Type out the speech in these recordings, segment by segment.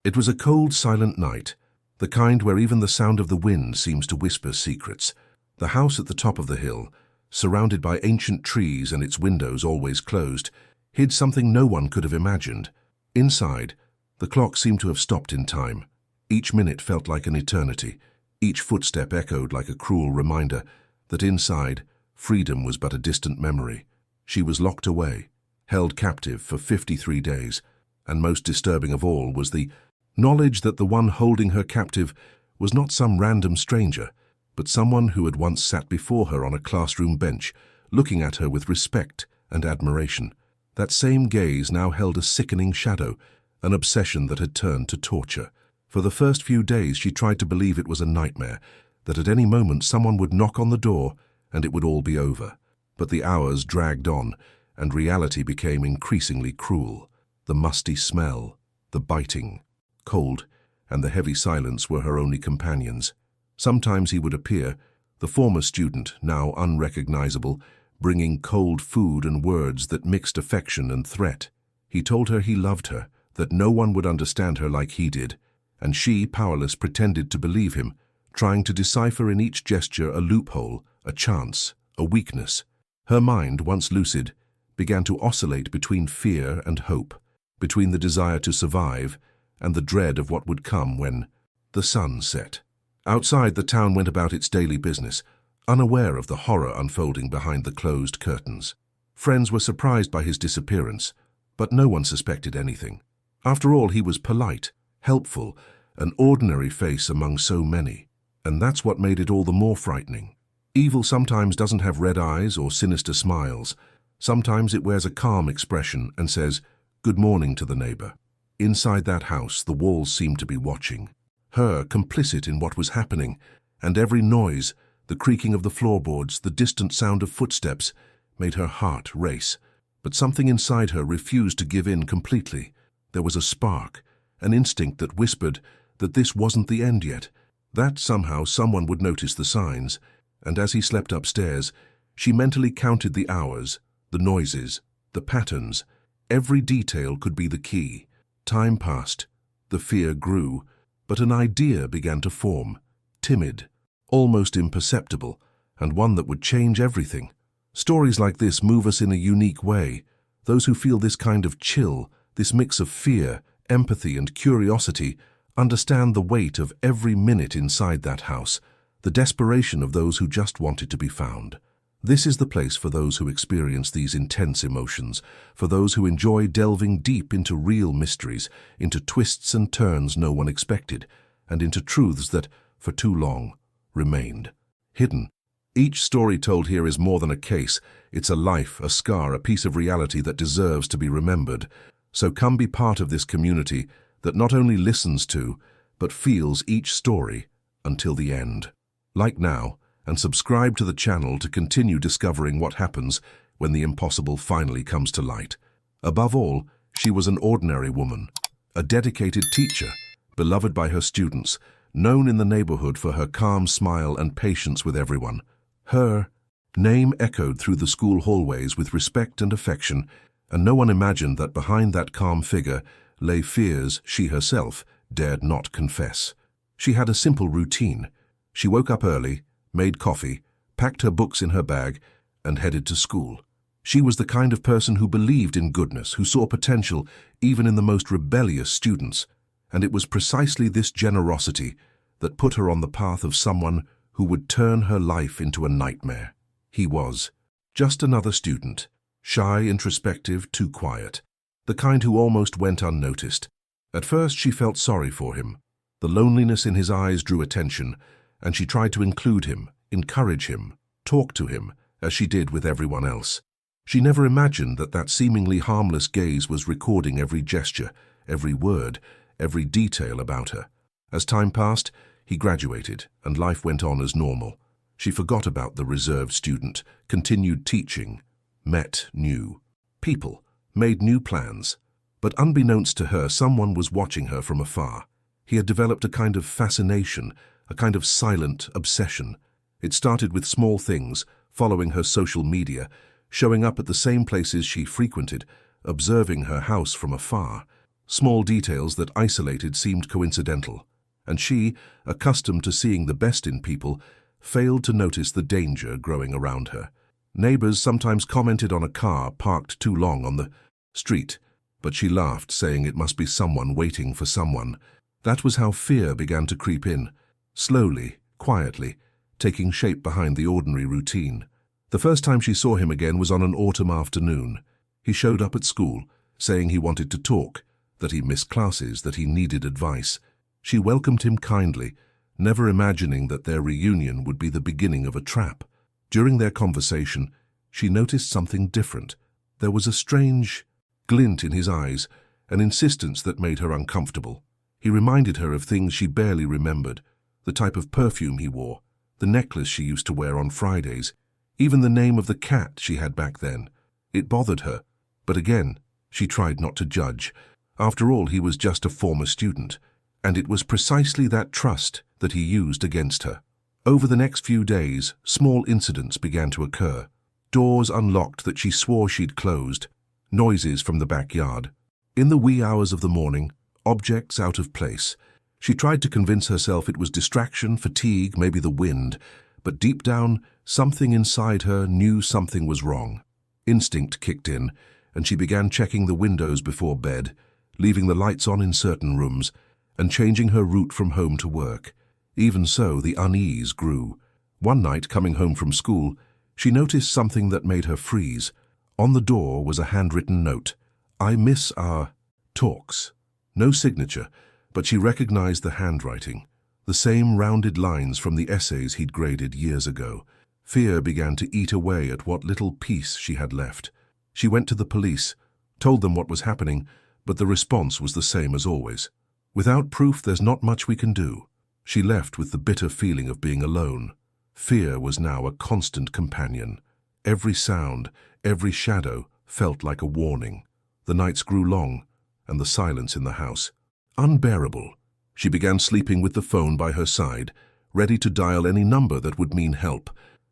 It was a cold, silent night, the kind where even the sound of the wind seems to whisper secrets. The house at the top of the hill, surrounded by ancient trees and its windows always closed, hid something no one could have imagined. Inside, the clock seemed to have stopped in time. Each minute felt like an eternity. Each footstep echoed like a cruel reminder that inside, freedom was but a distant memory. She was locked away, held captive for 53 days, and most disturbing of all was the knowledge that the one holding her captive was not some random stranger, but someone who had once sat before her on a classroom bench, looking at her with respect and admiration. That same gaze now held a sickening shadow, an obsession that had turned to torture. For the first few days she tried to believe it was a nightmare, that at any moment someone would knock on the door and it would all be over. But the hours dragged on, and reality became increasingly cruel. The musty smell, the biting, cold, and the heavy silence were her only companions. Sometimes he would appear, the former student, now unrecognizable, bringing cold food and words that mixed affection and threat. He told her he loved her, that no one would understand her like he did, and she, powerless, pretended to believe him, trying to decipher in each gesture a loophole, a chance, a weakness. Her mind, once lucid, began to oscillate between fear and hope, between the desire to survive and the dread of what would come when the sun set. Outside, the town went about its daily business, unaware of the horror unfolding behind the closed curtains. Friends were surprised by his disappearance, but no one suspected anything. After all, he was polite, helpful, an ordinary face among so many, and that's what made it all the more frightening. Evil sometimes doesn't have red eyes or sinister smiles. Sometimes it wears a calm expression and says, "Good morning" to the neighbor. Inside that house, the walls seemed to be watching. Her, complicit in what was happening, and every noise, the creaking of the floorboards, the distant sound of footsteps, made her heart race. But something inside her refused to give in completely. There was a spark, an instinct that whispered that this wasn't the end yet, that somehow someone would notice the signs, and as he slept upstairs, she mentally counted the hours, the noises, the patterns. Every detail could be the key. Time passed, the fear grew, but an idea began to form, timid, almost imperceptible, and one that would change everything. Stories like this move us in a unique way. Those who feel this kind of chill, this mix of fear, empathy, and curiosity, understand the weight of every minute inside that house, the desperation of those who just wanted to be found. This is the place for those who experience these intense emotions, for those who enjoy delving deep into real mysteries, into twists and turns no one expected, and into truths that, for too long, remained hidden. Each story told here is more than a case. It's a life, a scar, a piece of reality that deserves to be remembered. So come be part of this community that not only listens to, but feels each story until the end. Like now, and subscribe to the channel to continue discovering what happens when the impossible finally comes to light. Above all, she was an ordinary woman, a dedicated teacher, beloved by her students, known in the neighborhood for her calm smile and patience with everyone. Her name echoed through the school hallways with respect and affection, and no one imagined that behind that calm figure lay fears she herself dared not confess. She had a simple routine. She woke up early, made coffee, packed her books in her bag, and headed to school. She was the kind of person who believed in goodness, who saw potential even in the most rebellious students, and it was precisely this generosity that put her on the path of someone who would turn her life into a nightmare. He was just another student, shy, introspective, too quiet, the kind who almost went unnoticed. At first she felt sorry for him. The loneliness in his eyes drew attention, and she tried to include him, encourage him, talk to him, as she did with everyone else. She never imagined that that seemingly harmless gaze was recording every gesture, every word, every detail about her. As time passed, he graduated, and life went on as normal. She forgot about the reserved student, continued teaching, met new people, made new plans. But unbeknownst to her, someone was watching her from afar. He had developed a kind of fascination, a kind of silent obsession. It started with small things, following her social media, showing up at the same places she frequented, observing her house from afar. Small details that isolated seemed coincidental, and she, accustomed to seeing the best in people, failed to notice the danger growing around her. Neighbors sometimes commented on a car parked too long on the street, but she laughed, saying it must be someone waiting for someone. That was how fear began to creep in, slowly, quietly, taking shape behind the ordinary routine. The first time she saw him again was on an autumn afternoon. He showed up at school, saying he wanted to talk, that he missed classes, that he needed advice. She welcomed him kindly, never imagining that their reunion would be the beginning of a trap. During their conversation, she noticed something different. There was a strange glint in his eyes, an insistence that made her uncomfortable. He reminded her of things she barely remembered, the type of perfume he wore, the necklace she used to wear on Fridays, even the name of the cat she had back then. It bothered her, but again, she tried not to judge. After all, he was just a former student, and it was precisely that trust that he used against her. Over the next few days, small incidents began to occur. Doors unlocked that she swore she'd closed, noises from the backyard. In the wee hours of the morning, objects out of place. She tried to convince herself it was distraction, fatigue, maybe the wind, but deep down, something inside her knew something was wrong. Instinct kicked in, and she began checking the windows before bed, leaving the lights on in certain rooms, and changing her route from home to work. Even so, the unease grew. One night, coming home from school, she noticed something that made her freeze. On the door was a handwritten note. "I miss our talks." No signature, but she recognized the handwriting, the same rounded lines from the essays he'd graded years ago. Fear began to eat away at what little peace she had left. She went to the police, told them what was happening, but the response was the same as always. "Without proof, there's not much we can do." She left with the bitter feeling of being alone. Fear was now a constant companion. Every sound, every shadow felt like a warning. The nights grew long, and the silence in the house unbearable. She began sleeping with the phone by her side, ready to dial any number that would mean help,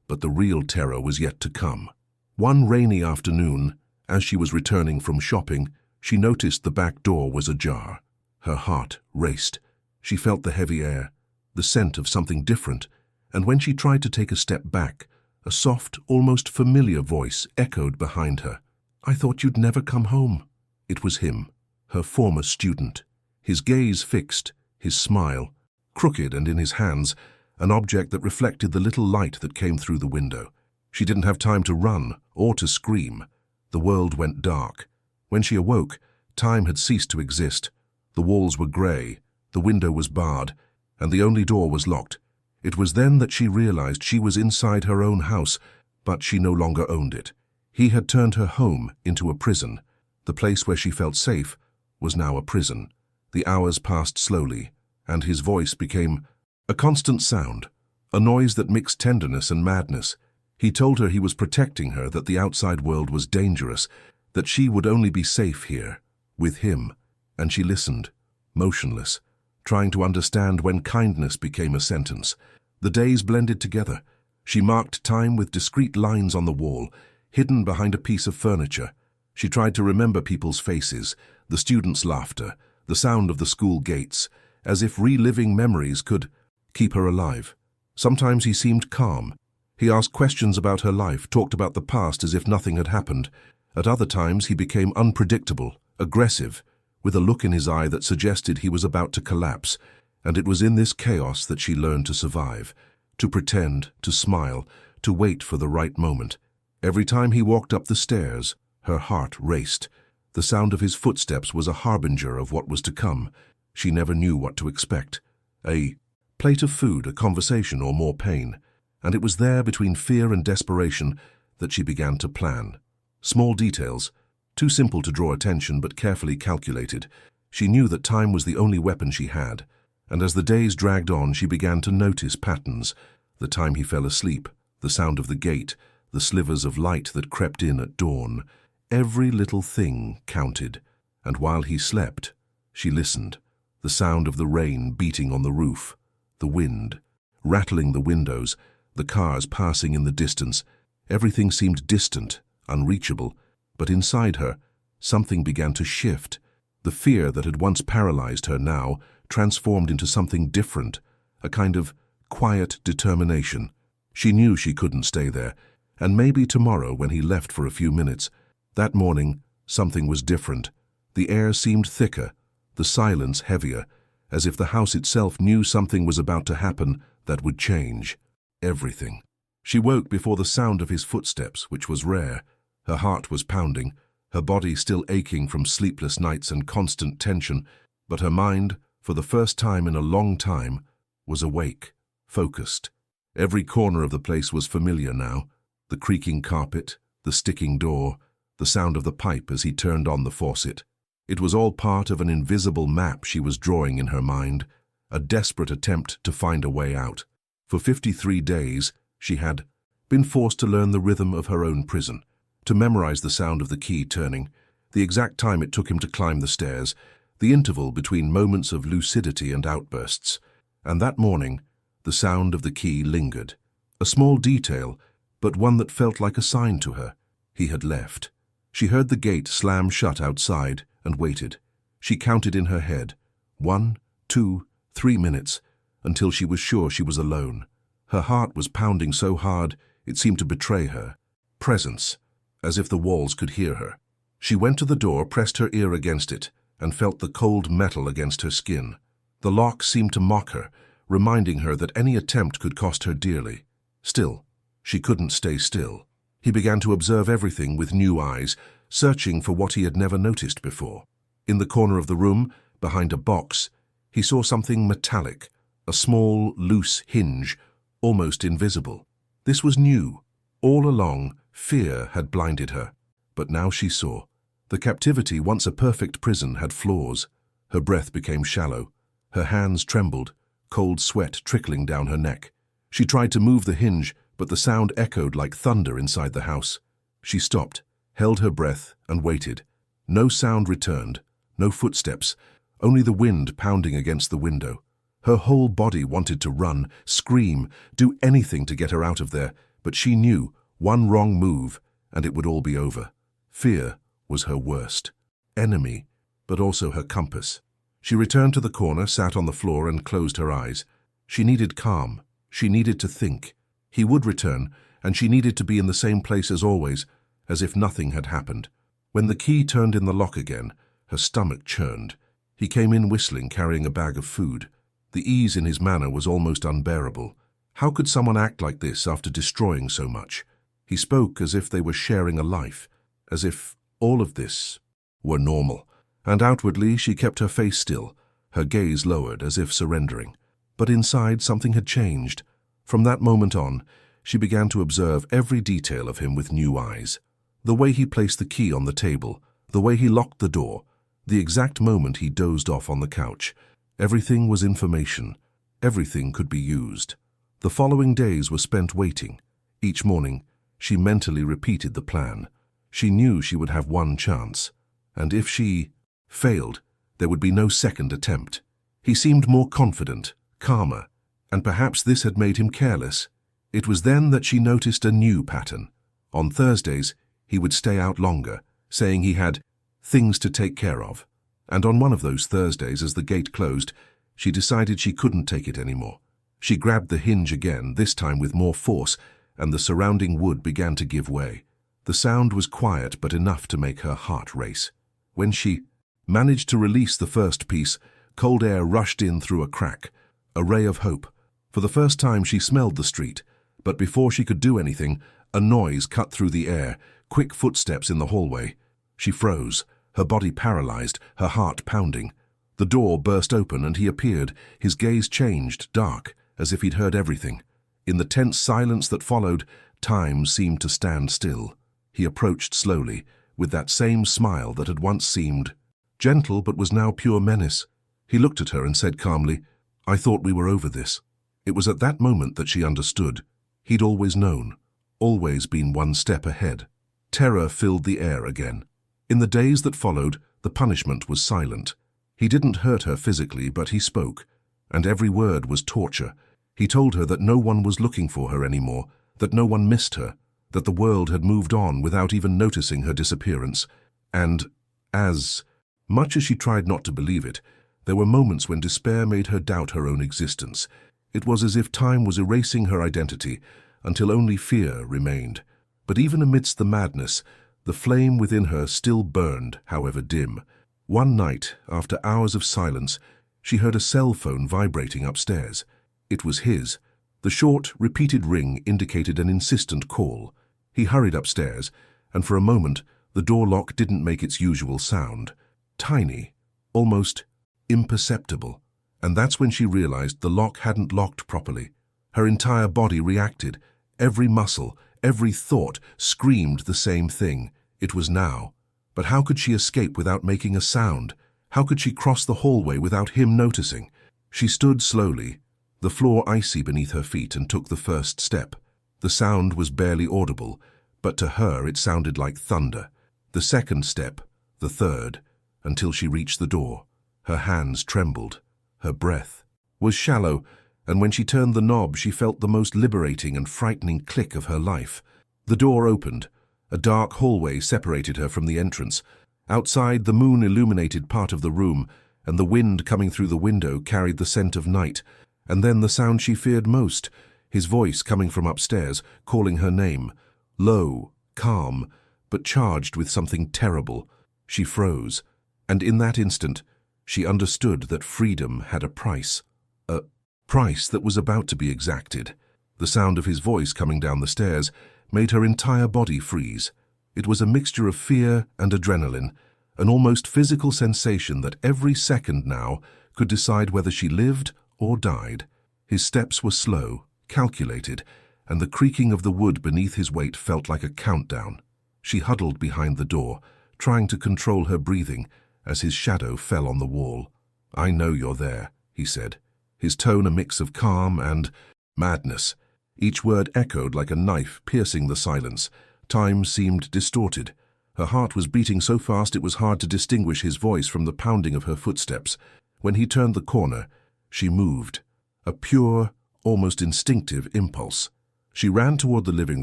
but the real terror was yet to come. One rainy afternoon, as she was returning from shopping, she noticed the back door was ajar. Her heart raced. She felt the heavy air, the scent of something different, and when she tried to take a step back, a soft, almost familiar voice echoed behind her. "I thought you'd never come home." It was him, her former student. His gaze fixed, his smile crooked, and in his hands, an object that reflected the little light that came through the window. She didn't have time to run or to scream. The world went dark. When she awoke, time had ceased to exist. The walls were grey, the window was barred, and the only door was locked. It was then that she realized she was inside her own house, but she no longer owned it. He had turned her home into a prison. The place where she felt safe was now a prison. The hours passed slowly, and his voice became a constant sound, a noise that mixed tenderness and madness. He told her he was protecting her, that the outside world was dangerous, that she would only be safe here, with him, and she listened, motionless, trying to understand when kindness became a sentence. The days blended together. She marked time with discrete lines on the wall, hidden behind a piece of furniture. She tried to remember people's faces, the students' laughter, the sound of the school gates, as if reliving memories could keep her alive. Sometimes he seemed calm. He asked questions about her life, talked about the past as if nothing had happened. At other times he became unpredictable, aggressive, with a look in his eye that suggested he was about to collapse, and it was in this chaos that she learned to survive, to pretend, to smile, to wait for the right moment. Every time he walked up the stairs, her heart raced. The sound of his footsteps was a harbinger of what was to come. She never knew what to expect. A plate of food, a conversation, or more pain. And it was there, between fear and desperation, that she began to plan. Small details, too simple to draw attention but carefully calculated. She knew that time was the only weapon she had, and as the days dragged on she began to notice patterns. The time he fell asleep, the sound of the gate, the slivers of light that crept in at dawn. Every little thing counted, and while he slept, she listened. The sound of the rain beating on the roof, the wind, rattling the windows, the cars passing in the distance. Everything seemed distant, unreachable, but inside her, something began to shift. The fear that had once paralyzed her now transformed into something different, a kind of quiet determination. She knew she couldn't stay there, and maybe tomorrow when he left for a few minutes. That morning, something was different. The air seemed thicker, the silence heavier, as if the house itself knew something was about to happen that would change everything. She woke before the sound of his footsteps, which was rare. Her heart was pounding, her body still aching from sleepless nights and constant tension, but her mind, for the first time in a long time, was awake, focused. Every corner of the place was familiar now. The creaking carpet, the sticking door, the sound of the pipe as he turned on the faucet. It was all part of an invisible map she was drawing in her mind, a desperate attempt to find a way out. For 53 days, she had been forced to learn the rhythm of her own prison, to memorize the sound of the key turning, the exact time it took him to climb the stairs, the interval between moments of lucidity and outbursts. And that morning, the sound of the key lingered. A small detail, but one that felt like a sign to her. He had left. She heard the gate slam shut outside and waited. She counted in her head, 1, 2, 3 minutes, until she was sure she was alone. Her heart was pounding so hard it seemed to betray her. Presence, as if the walls could hear her. She went to the door, pressed her ear against it, and felt the cold metal against her skin. The lock seemed to mock her, reminding her that any attempt could cost her dearly. Still, she couldn't stay still. He began to observe everything with new eyes, searching for what he had never noticed before. In the corner of the room, behind a box, he saw something metallic, a small, loose hinge, almost invisible. This was new. All along, fear had blinded her. But now she saw. The captivity, once a perfect prison, had flaws. Her breath became shallow. Her hands trembled, cold sweat trickling down her neck. She tried to move the hinge, but the sound echoed like thunder inside the house. She stopped, held her breath, and waited. No sound returned, no footsteps, only the wind pounding against the window. Her whole body wanted to run, scream, do anything to get her out of there, but she knew one wrong move, and it would all be over. Fear was her worst enemy, but also her compass. She returned to the corner, sat on the floor, and closed her eyes. She needed calm. She needed to think. He would return, and she needed to be in the same place as always, as if nothing had happened. When the key turned in the lock again, her stomach churned. He came in whistling, carrying a bag of food. The ease in his manner was almost unbearable. How could someone act like this after destroying so much? He spoke as if they were sharing a life, as if all of this were normal. And outwardly she kept her face still, her gaze lowered as if surrendering. But inside something had changed. From that moment on, she began to observe every detail of him with new eyes. The way he placed the key on the table, the way he locked the door, the exact moment he dozed off on the couch. Everything was information. Everything could be used. The following days were spent waiting. Each morning, she mentally repeated the plan. She knew she would have one chance, and if she failed, there would be no second attempt. He seemed more confident, calmer, and perhaps this had made him careless. It was then that she noticed a new pattern. On Thursdays, he would stay out longer, saying he had things to take care of. And on one of those Thursdays, as the gate closed, she decided she couldn't take it anymore. She grabbed the hinge again, this time with more force, and the surrounding wood began to give way. The sound was quiet, but enough to make her heart race. When she managed to release the first piece, cold air rushed in through a crack, a ray of hope. For the first time she smelled the street, but before she could do anything, a noise cut through the air, quick footsteps in the hallway. She froze, her body paralyzed, her heart pounding. The door burst open and he appeared, his gaze changed, dark, as if he'd heard everything. In the tense silence that followed, time seemed to stand still. He approached slowly, with that same smile that had once seemed gentle but was now pure menace. He looked at her and said calmly, "I thought we were over this." It was at that moment that she understood. He'd always known, always been one step ahead. Terror filled the air again. In the days that followed, the punishment was silent. He didn't hurt her physically, but he spoke, and every word was torture. He told her that no one was looking for her anymore, that no one missed her, that the world had moved on without even noticing her disappearance. And as Much as she tried not to believe it, there were moments when despair made her doubt her own existence. It was as if time was erasing her identity until only fear remained. But even amidst the madness, the flame within her still burned, however dim. One night, after hours of silence, she heard a cell phone vibrating upstairs. It was his. The short, repeated ring indicated an insistent call. He hurried upstairs, and for a moment, the door lock didn't make its usual sound. Tiny, almost imperceptible. And that's when she realized the lock hadn't locked properly. Her entire body reacted. Every muscle, every thought screamed the same thing. It was now. But how could she escape without making a sound? How could she cross the hallway without him noticing? She stood slowly, the floor icy beneath her feet, and took the first step. The sound was barely audible, but to her it sounded like thunder. The second step, the third, until she reached the door. Her hands trembled. Her breath was shallow, and when she turned the knob, she felt the most liberating and frightening click of her life. The door opened. A dark hallway separated her from the entrance. Outside, the moon illuminated part of the room, and the wind coming through the window carried the scent of night. And then the sound she feared most, his voice coming from upstairs, calling her name. Low, calm, but charged with something terrible. She froze, and in that instant, she understood that freedom had a price. A price that was about to be exacted. The sound of his voice coming down the stairs made her entire body freeze. It was a mixture of fear and adrenaline, an almost physical sensation that every second now could decide whether she lived or died. His steps were slow, calculated, and the creaking of the wood beneath his weight felt like a countdown. She huddled behind the door, trying to control her breathing as his shadow fell on the wall. "I know you're there," he said, his tone a mix of calm and madness. Each word echoed like a knife piercing the silence. Time seemed distorted. Her heart was beating so fast it was hard to distinguish his voice from the pounding of her footsteps. When he turned the corner, she moved. A pure, almost instinctive impulse. She ran toward the living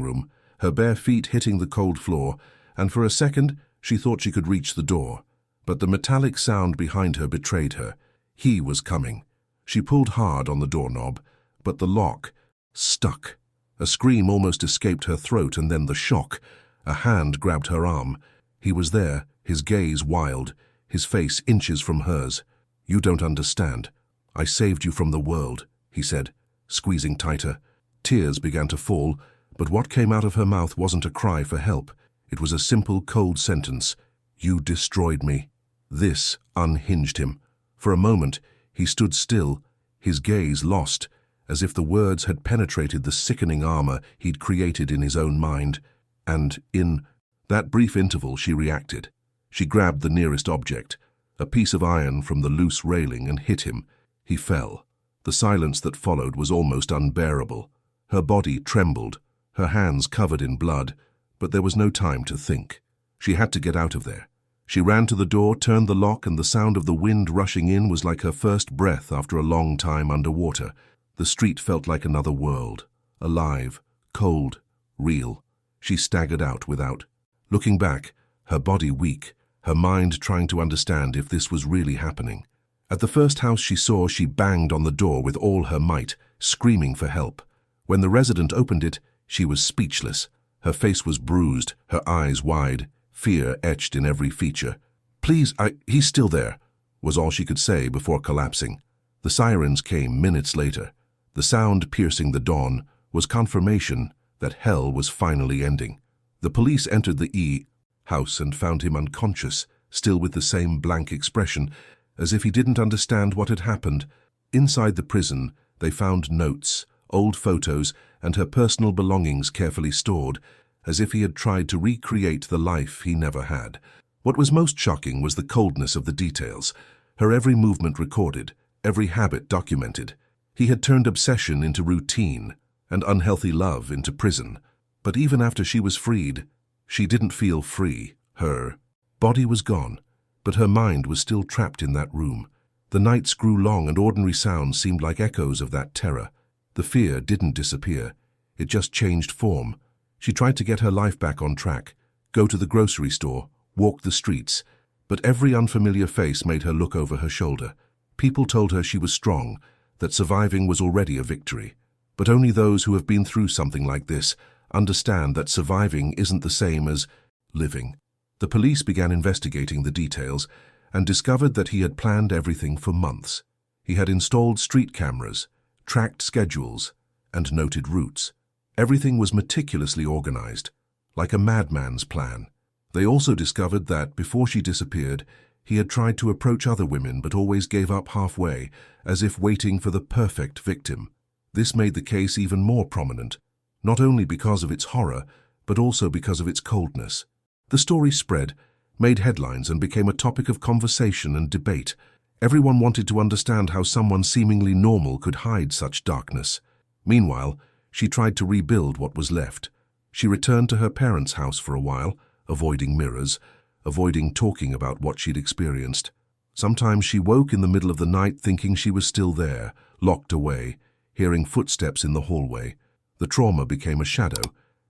room, her bare feet hitting the cold floor, and for a second she thought she could reach the door. But the metallic sound behind her betrayed her. He was coming. She pulled hard on the doorknob, but the lock stuck. A scream almost escaped her throat, and then the shock. A hand grabbed her arm. He was there, his gaze wild, his face inches from hers. "You don't understand. I saved you from the world," he said, squeezing tighter. Tears began to fall, but what came out of her mouth wasn't a cry for help. It was a simple, cold sentence. "You destroyed me." This unhinged him. For a moment, he stood still, his gaze lost, as if the words had penetrated the sickening armor he'd created in his own mind. And in that brief interval, she reacted. She grabbed the nearest object, a piece of iron from the loose railing, and hit him. He fell. The silence that followed was almost unbearable. Her body trembled, her hands covered in blood, but there was no time to think. She had to get out of there. She ran to the door, turned the lock, and the sound of the wind rushing in was like her first breath after a long time underwater. The street felt like another world, alive, cold, real. She staggered out without looking back, her body weak, her mind trying to understand if this was really happening. At the first house she saw, she banged on the door with all her might, screaming for help. When the resident opened it, she was speechless. Her face was bruised, her eyes wide, fear etched in every feature. "Please, he's still there," was all she could say before collapsing. The sirens came minutes later. The sound piercing the dawn was confirmation that hell was finally ending. The police entered the house and found him unconscious, still with the same blank expression, as if he didn't understand what had happened. Inside the prison, they found notes, old photos, and her personal belongings carefully stored, as if he had tried to recreate the life he never had. What was most shocking was the coldness of the details, her every movement recorded, every habit documented. He had turned obsession into routine, and unhealthy love into prison. But even after she was freed, she didn't feel free. Her body was gone, but her mind was still trapped in that room. The nights grew long, and ordinary sounds seemed like echoes of that terror. The fear didn't disappear. It just changed form. She tried to get her life back on track, go to the grocery store, walk the streets, But every unfamiliar face made her look over her shoulder. People told her she was strong, that surviving was already a victory. But only those who have been through something like this understand that surviving isn't the same as living. The police began investigating the details and discovered that he had planned everything for months. He had installed street cameras, tracked schedules, and noted routes. Everything was meticulously organized, like a madman's plan. They also discovered that, before she disappeared, he had tried to approach other women but always gave up halfway, as if waiting for the perfect victim. This made the case even more prominent, not only because of its horror, but also because of its coldness. The story spread, made headlines, and became a topic of conversation and debate. Everyone wanted to understand how someone seemingly normal could hide such darkness. Meanwhile, she tried to rebuild what was left. She returned to her parents' house for a while, avoiding mirrors, avoiding talking about what she'd experienced. Sometimes she woke in the middle of the night thinking she was still there, locked away, hearing footsteps in the hallway. The trauma became a shadow,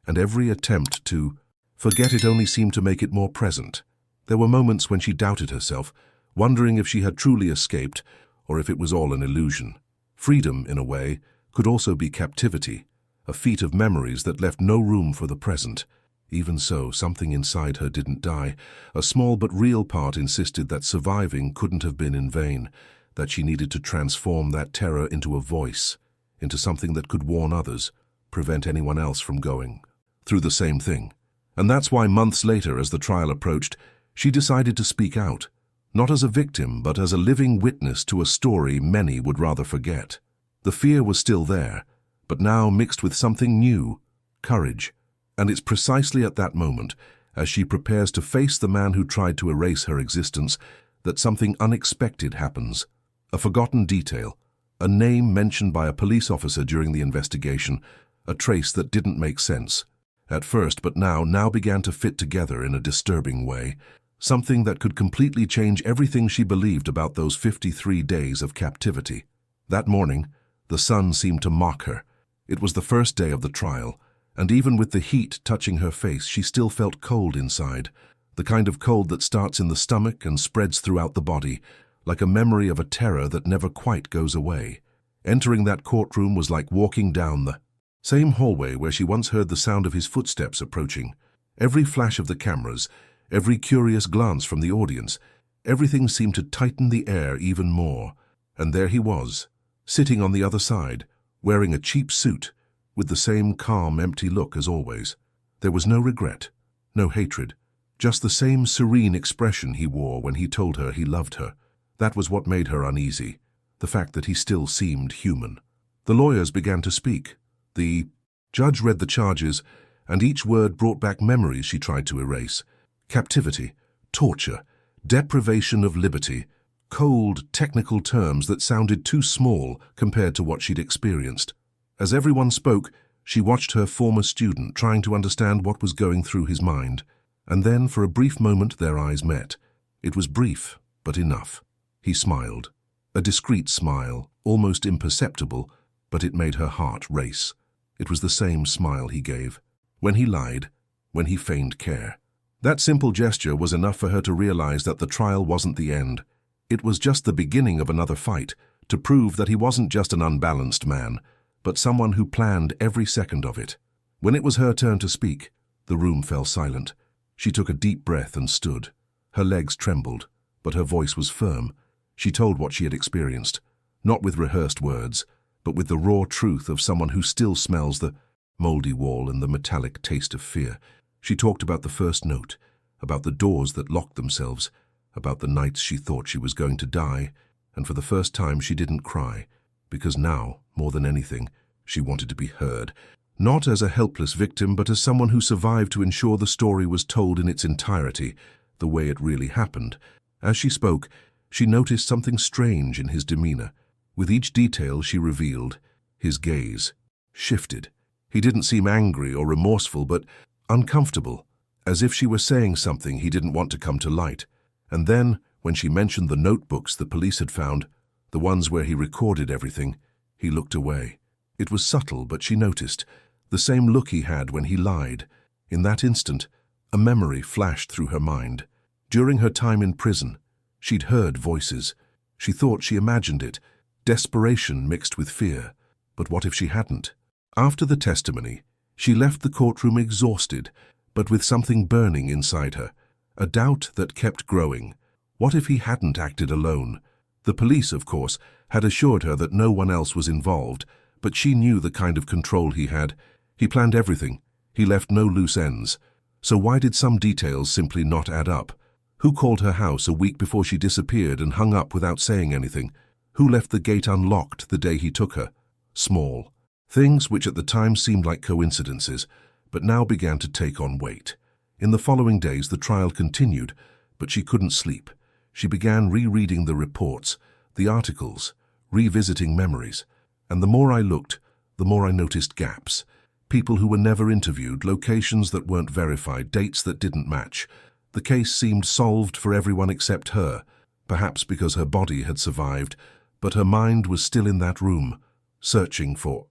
and every attempt to forget it only seemed to make it more present. There were moments when she doubted herself, wondering if she had truly escaped or if it was all an illusion. Freedom, in a way, could also be captivity, a feat of memories that left no room for the present. Even so, something inside her didn't die. A small but real part insisted that surviving couldn't have been in vain, that she needed to transform that terror into a voice, into something that could warn others, prevent anyone else from going through the same thing. And that's why months later, as the trial approached, she decided to speak out, not as a victim, but as a living witness to a story many would rather forget. The fear was still there, but now mixed with something new, courage. And it's precisely at that moment, as she prepares to face the man who tried to erase her existence, that something unexpected happens. A forgotten detail, a name mentioned by a police officer during the investigation, a trace that didn't make sense at first, but now began to fit together in a disturbing way. Something that could completely change everything she believed about those 53 days of captivity. That morning, the sun seemed to mock her. It was the first day of the trial, and even with the heat touching her face, she still felt cold inside, the kind of cold that starts in the stomach and spreads throughout the body, like a memory of a terror that never quite goes away. Entering that courtroom was like walking down the same hallway where she once heard the sound of his footsteps approaching. Every flash of the cameras, every curious glance from the audience, everything seemed to tighten the air even more. And there he was, sitting on the other side, wearing a cheap suit, with the same calm, empty look as always. There was no regret, no hatred, just the same serene expression he wore when he told her he loved her. That was what made her uneasy, the fact that he still seemed human. The lawyers began to speak. The judge read the charges, and each word brought back memories she tried to erase. Captivity, torture, deprivation of liberty, cold, technical terms that sounded too small compared to what she'd experienced. As everyone spoke, she watched her former student trying to understand what was going through his mind. And then, for a brief moment, their eyes met. It was brief, but enough. He smiled. A discreet smile, almost imperceptible, but it made her heart race. It was the same smile he gave when he lied, when he feigned care. That simple gesture was enough for her to realize that the trial wasn't the end. It was just the beginning of another fight, to prove that he wasn't just an unbalanced man, but someone who planned every second of it. When it was her turn to speak, the room fell silent. She took a deep breath and stood. Her legs trembled, but her voice was firm. She told what she had experienced, not with rehearsed words, but with the raw truth of someone who still smells the moldy wall and the metallic taste of fear. She talked about the first note, about the doors that locked themselves, about the nights she thought she was going to die, and for the first time she didn't cry, because now, more than anything, she wanted to be heard, not as a helpless victim, but as someone who survived to ensure the story was told in its entirety, the way it really happened. As she spoke, she noticed something strange in his demeanor. With each detail she revealed, his gaze shifted. He didn't seem angry or remorseful, but uncomfortable, as if she were saying something he didn't want to come to light. And then, when she mentioned the notebooks the police had found, the ones where he recorded everything, he looked away. It was subtle, but she noticed, the same look he had when he lied. In that instant, a memory flashed through her mind. During her time in prison, she'd heard voices. She thought she imagined it, desperation mixed with fear. But what if she hadn't? After the testimony, she left the courtroom exhausted, but with something burning inside her, a doubt that kept growing. What if he hadn't acted alone? The police, of course, had assured her that no one else was involved, but she knew the kind of control he had. He planned everything. He left no loose ends. So why did some details simply not add up? Who called her house a week before she disappeared and hung up without saying anything? Who left the gate unlocked the day he took her? Small things which at the time seemed like coincidences, but now began to take on weight. In the following days the trial continued, but she couldn't sleep. She began rereading the reports, the articles, revisiting memories. And the more I looked, the more I noticed gaps. People who were never interviewed, locations that weren't verified, dates that didn't match. The case seemed solved for everyone except her, perhaps because her body had survived, but her mind was still in that room, searching for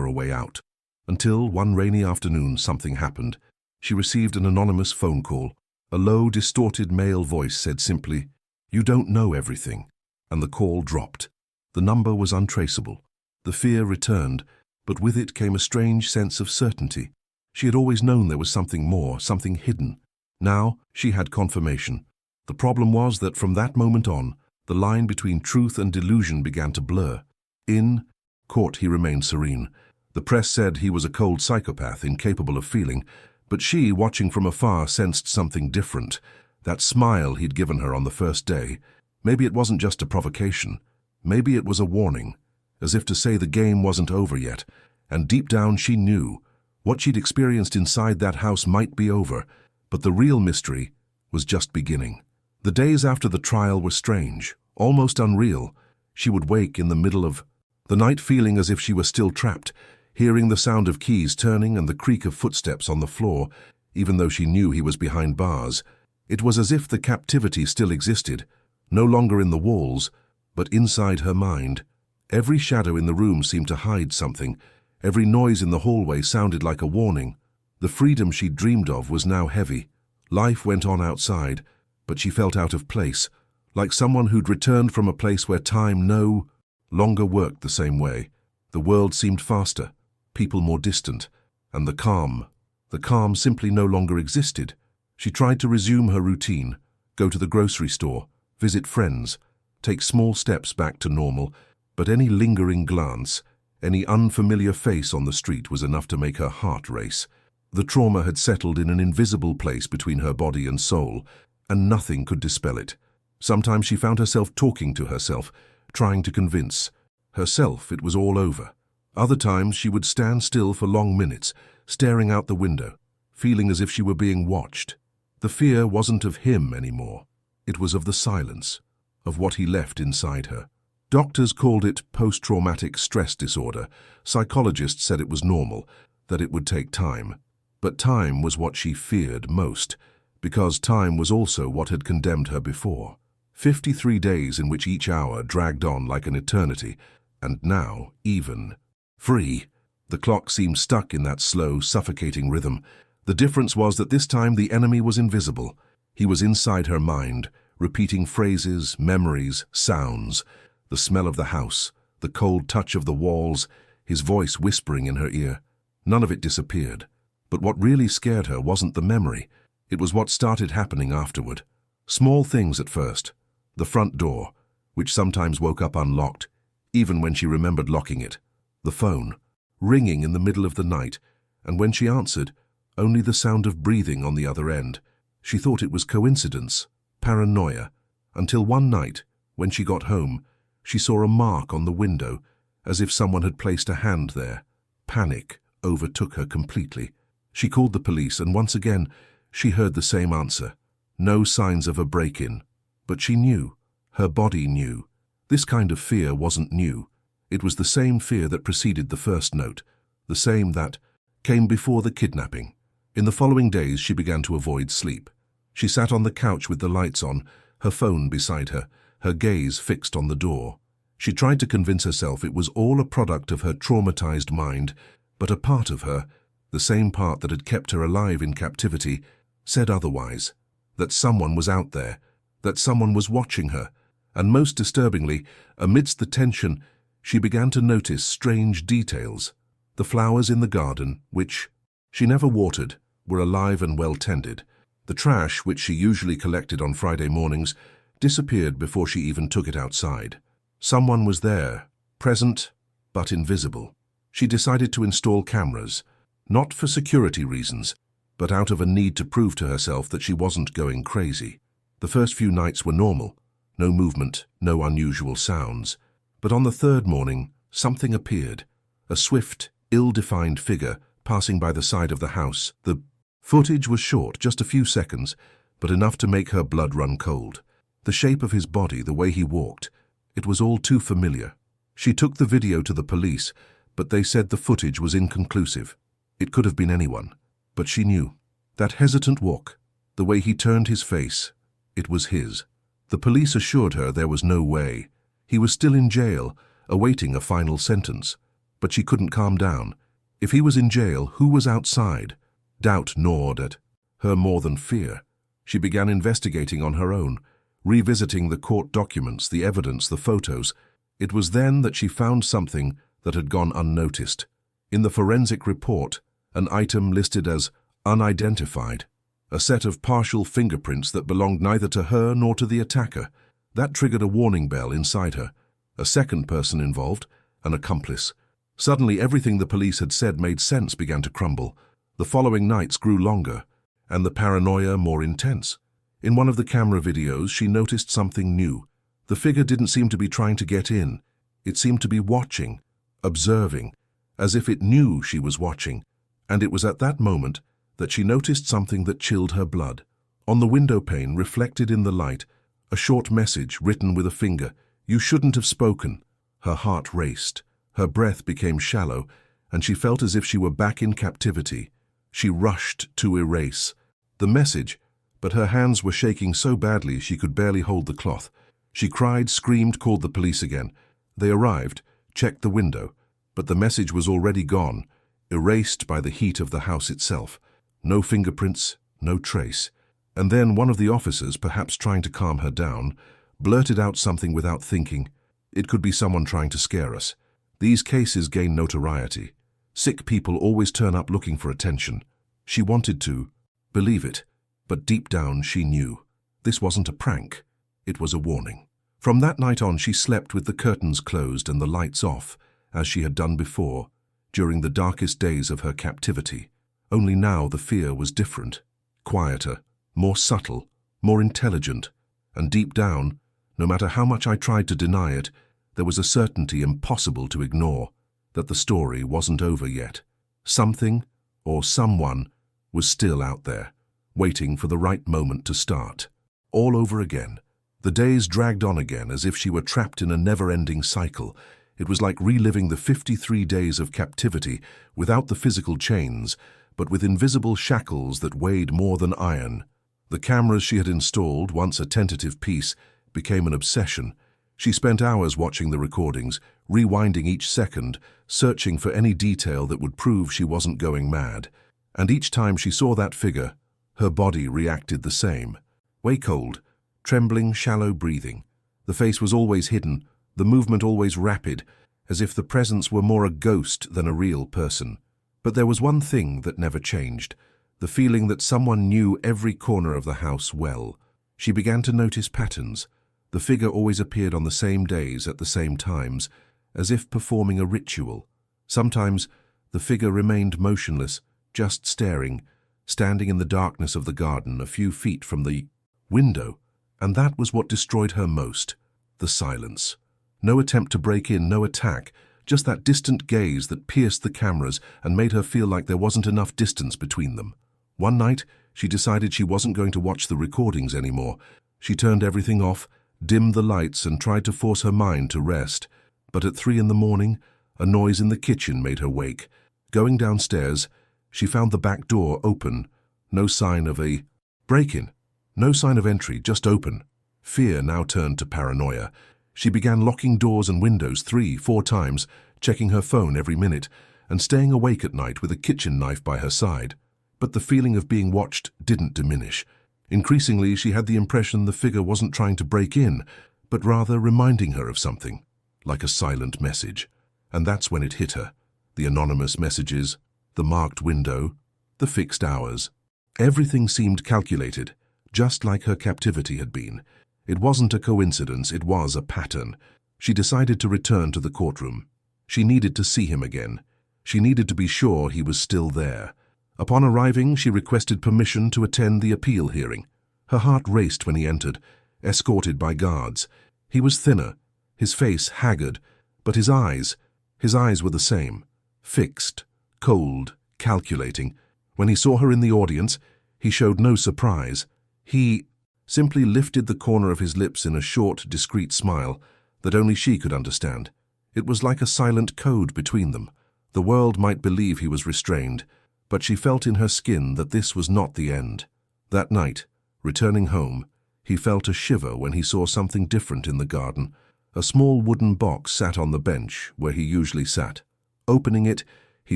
a way out. Until one rainy afternoon something happened. She received an anonymous phone call. A low, distorted male voice said simply, "You don't know everything," and the call dropped. The number was untraceable. The fear returned, but with it came a strange sense of certainty. She had always known there was something more, something hidden. Now she had confirmation. The problem was that from that moment on, the line between truth and delusion began to blur. In court he remained serene. The press said he was a cold psychopath, incapable of feeling, but she, watching from afar, sensed something different. That smile he'd given her on the first day, maybe it wasn't just a provocation. Maybe it was a warning, as if to say the game wasn't over yet, and deep down she knew what she'd experienced inside that house might be over, but the real mystery was just beginning. The days after the trial were strange, almost unreal. She would wake in the middle of the night feeling as if she were still trapped, hearing the sound of keys turning and the creak of footsteps on the floor, even though she knew he was behind bars. It was as if the captivity still existed, no longer in the walls, but inside her mind. Every shadow in the room seemed to hide something. Every noise in the hallway sounded like a warning. The freedom she'd dreamed of was now heavy. Life went on outside, but she felt out of place, like someone who'd returned from a place where time no longer worked the same way. The world seemed faster, people more distant, and the calm simply no longer existed. She tried to resume her routine, go to the grocery store, visit friends, take small steps back to normal, but any lingering glance, any unfamiliar face on the street was enough to make her heart race. The trauma had settled in an invisible place between her body and soul, and nothing could dispel it. Sometimes she found herself talking to herself, trying to convince herself it was all over. Other times she would stand still for long minutes, staring out the window, feeling as if she were being watched. The fear wasn't of him anymore. It was of the silence, of what he left inside her. Doctors called it post-traumatic stress disorder. Psychologists said it was normal, that it would take time. But time was what she feared most, because time was also what had condemned her before. 53 days in which each hour dragged on like an eternity, and now, even free. The clock seemed stuck in that slow, suffocating rhythm. The difference was that this time the enemy was invisible. He was inside her mind, repeating phrases, memories, sounds, the smell of the house, the cold touch of the walls, his voice whispering in her ear. None of it disappeared. But what really scared her wasn't the memory. It was what started happening afterward. Small things at first. The front door, which sometimes woke up unlocked, even when she remembered locking it. The phone, ringing in the middle of the night, and when she answered, only the sound of breathing on the other end. She thought it was coincidence, paranoia, until one night, when she got home, she saw a mark on the window, as if someone had placed a hand there. Panic overtook her completely. She called the police, and once again, she heard the same answer. No signs of a break-in. But she knew. Her body knew. This kind of fear wasn't new. It was the same fear that preceded the first note, the same that came before the kidnapping. In the following days, she began to avoid sleep. She sat on the couch with the lights on, her phone beside her, her gaze fixed on the door. She tried to convince herself it was all a product of her traumatized mind, but a part of her, the same part that had kept her alive in captivity, said otherwise. that someone was out there, that someone was watching her, and most disturbingly, amidst the tension, she began to notice strange details. The flowers in the garden, which she never watered, were alive and well tended. The trash, which she usually collected on Friday mornings, disappeared before she even took it outside. Someone was there, present but invisible. She decided to install cameras, not for security reasons, but out of a need to prove to herself that she wasn't going crazy. The first few nights were normal, no movement, no unusual sounds. But on the third morning, something appeared, a swift, ill-defined figure passing by the side of the house. The footage was short, just a few seconds, but enough to make her blood run cold. The shape of his body, the way he walked, it was all too familiar. She took the video to the police, but they said the footage was inconclusive. It could have been anyone, but she knew. That hesitant walk, the way he turned his face, it was his. The police assured her there was no way. He was still in jail, awaiting a final sentence. But she couldn't calm down. If he was in jail, who was outside? Doubt gnawed at her more than fear. She began investigating on her own, revisiting the court documents, the evidence, the photos. It was then that she found something that had gone unnoticed. In the forensic report, an item listed as unidentified, a set of partial fingerprints that belonged neither to her nor to the attacker. That triggered a warning bell inside her. A second person involved, an accomplice. Suddenly, everything the police had said made sense began to crumble. The following nights grew longer, and the paranoia more intense. In one of the camera videos, she noticed something new. The figure didn't seem to be trying to get in. It seemed to be watching, observing, as if it knew she was watching. And it was at that moment that she noticed something that chilled her blood. On the window pane, reflected in the light, a short message written with a finger. "You shouldn't have spoken." Her heart raced. Her breath became shallow, and she felt as if she were back in captivity. She rushed to erase the message, but her hands were shaking so badly she could barely hold the cloth. She cried, screamed, called the police again. They arrived, checked the window, but the message was already gone, erased by the heat of the house itself. No fingerprints, no trace. And then one of the officers, perhaps trying to calm her down, blurted out something without thinking. It could be someone trying to scare us. These cases gain notoriety. Sick people always turn up looking for attention. She wanted to believe it, but deep down she knew. This wasn't a prank. It was a warning. From that night on, she slept with the curtains closed and the lights off, as she had done before, during the darkest days of her captivity. Only now the fear was different, quieter, more subtle, more intelligent, and deep down, no matter how much I tried to deny it, there was a certainty impossible to ignore, that the story wasn't over yet. Something, or someone, was still out there, waiting for the right moment to start. All over again. The days dragged on again as if she were trapped in a never-ending cycle. It was like reliving the 53 days of captivity without the physical chains, but with invisible shackles that weighed more than iron. The cameras she had installed, once a tentative piece, became an obsession. She spent hours watching the recordings, rewinding each second, searching for any detail that would prove she wasn't going mad. And each time she saw that figure, her body reacted the same. Way-cold, trembling, shallow breathing. The face was always hidden, the movement always rapid, as if the presence were more a ghost than a real person. But there was one thing that never changed, the feeling that someone knew every corner of the house well. She began to notice patterns. The figure always appeared on the same days at the same times, as if performing a ritual. Sometimes the figure remained motionless, just staring, standing in the darkness of the garden a few feet from the window. And that was what destroyed her most, the silence. No attempt to break in, no attack, just that distant gaze that pierced the cameras and made her feel like there wasn't enough distance between them. One night, she decided she wasn't going to watch the recordings anymore. She turned everything off, dimmed the lights, and tried to force her mind to rest. But at 3 a.m, a noise in the kitchen made her wake. Going downstairs, she found the back door open. No sign of a break-in. No sign of entry, just open. Fear now turned to paranoia. She began locking doors and windows 3-4 times, checking her phone every minute, and staying awake at night with a kitchen knife by her side. But the feeling of being watched didn't diminish. Increasingly, she had the impression the figure wasn't trying to break in, but rather reminding her of something, like a silent message. And that's when it hit her. The anonymous messages, the marked window, the fixed hours. Everything seemed calculated, just like her captivity had been. It wasn't a coincidence, it was a pattern. She decided to return to the courtroom. She needed to see him again. She needed to be sure he was still there. Upon arriving, she requested permission to attend the appeal hearing. Her heart raced when he entered, escorted by guards. He was thinner, his face haggard, but his eyes were the same. Fixed, cold, calculating. When he saw her in the audience, he showed no surprise. He simply lifted the corner of his lips in a short, discreet smile that only she could understand. It was like a silent code between them. The world might believe he was restrained, but she felt in her skin that this was not the end. That night, returning home, he felt a shiver when he saw something different in the garden. A small wooden box sat on the bench where he usually sat. Opening it, he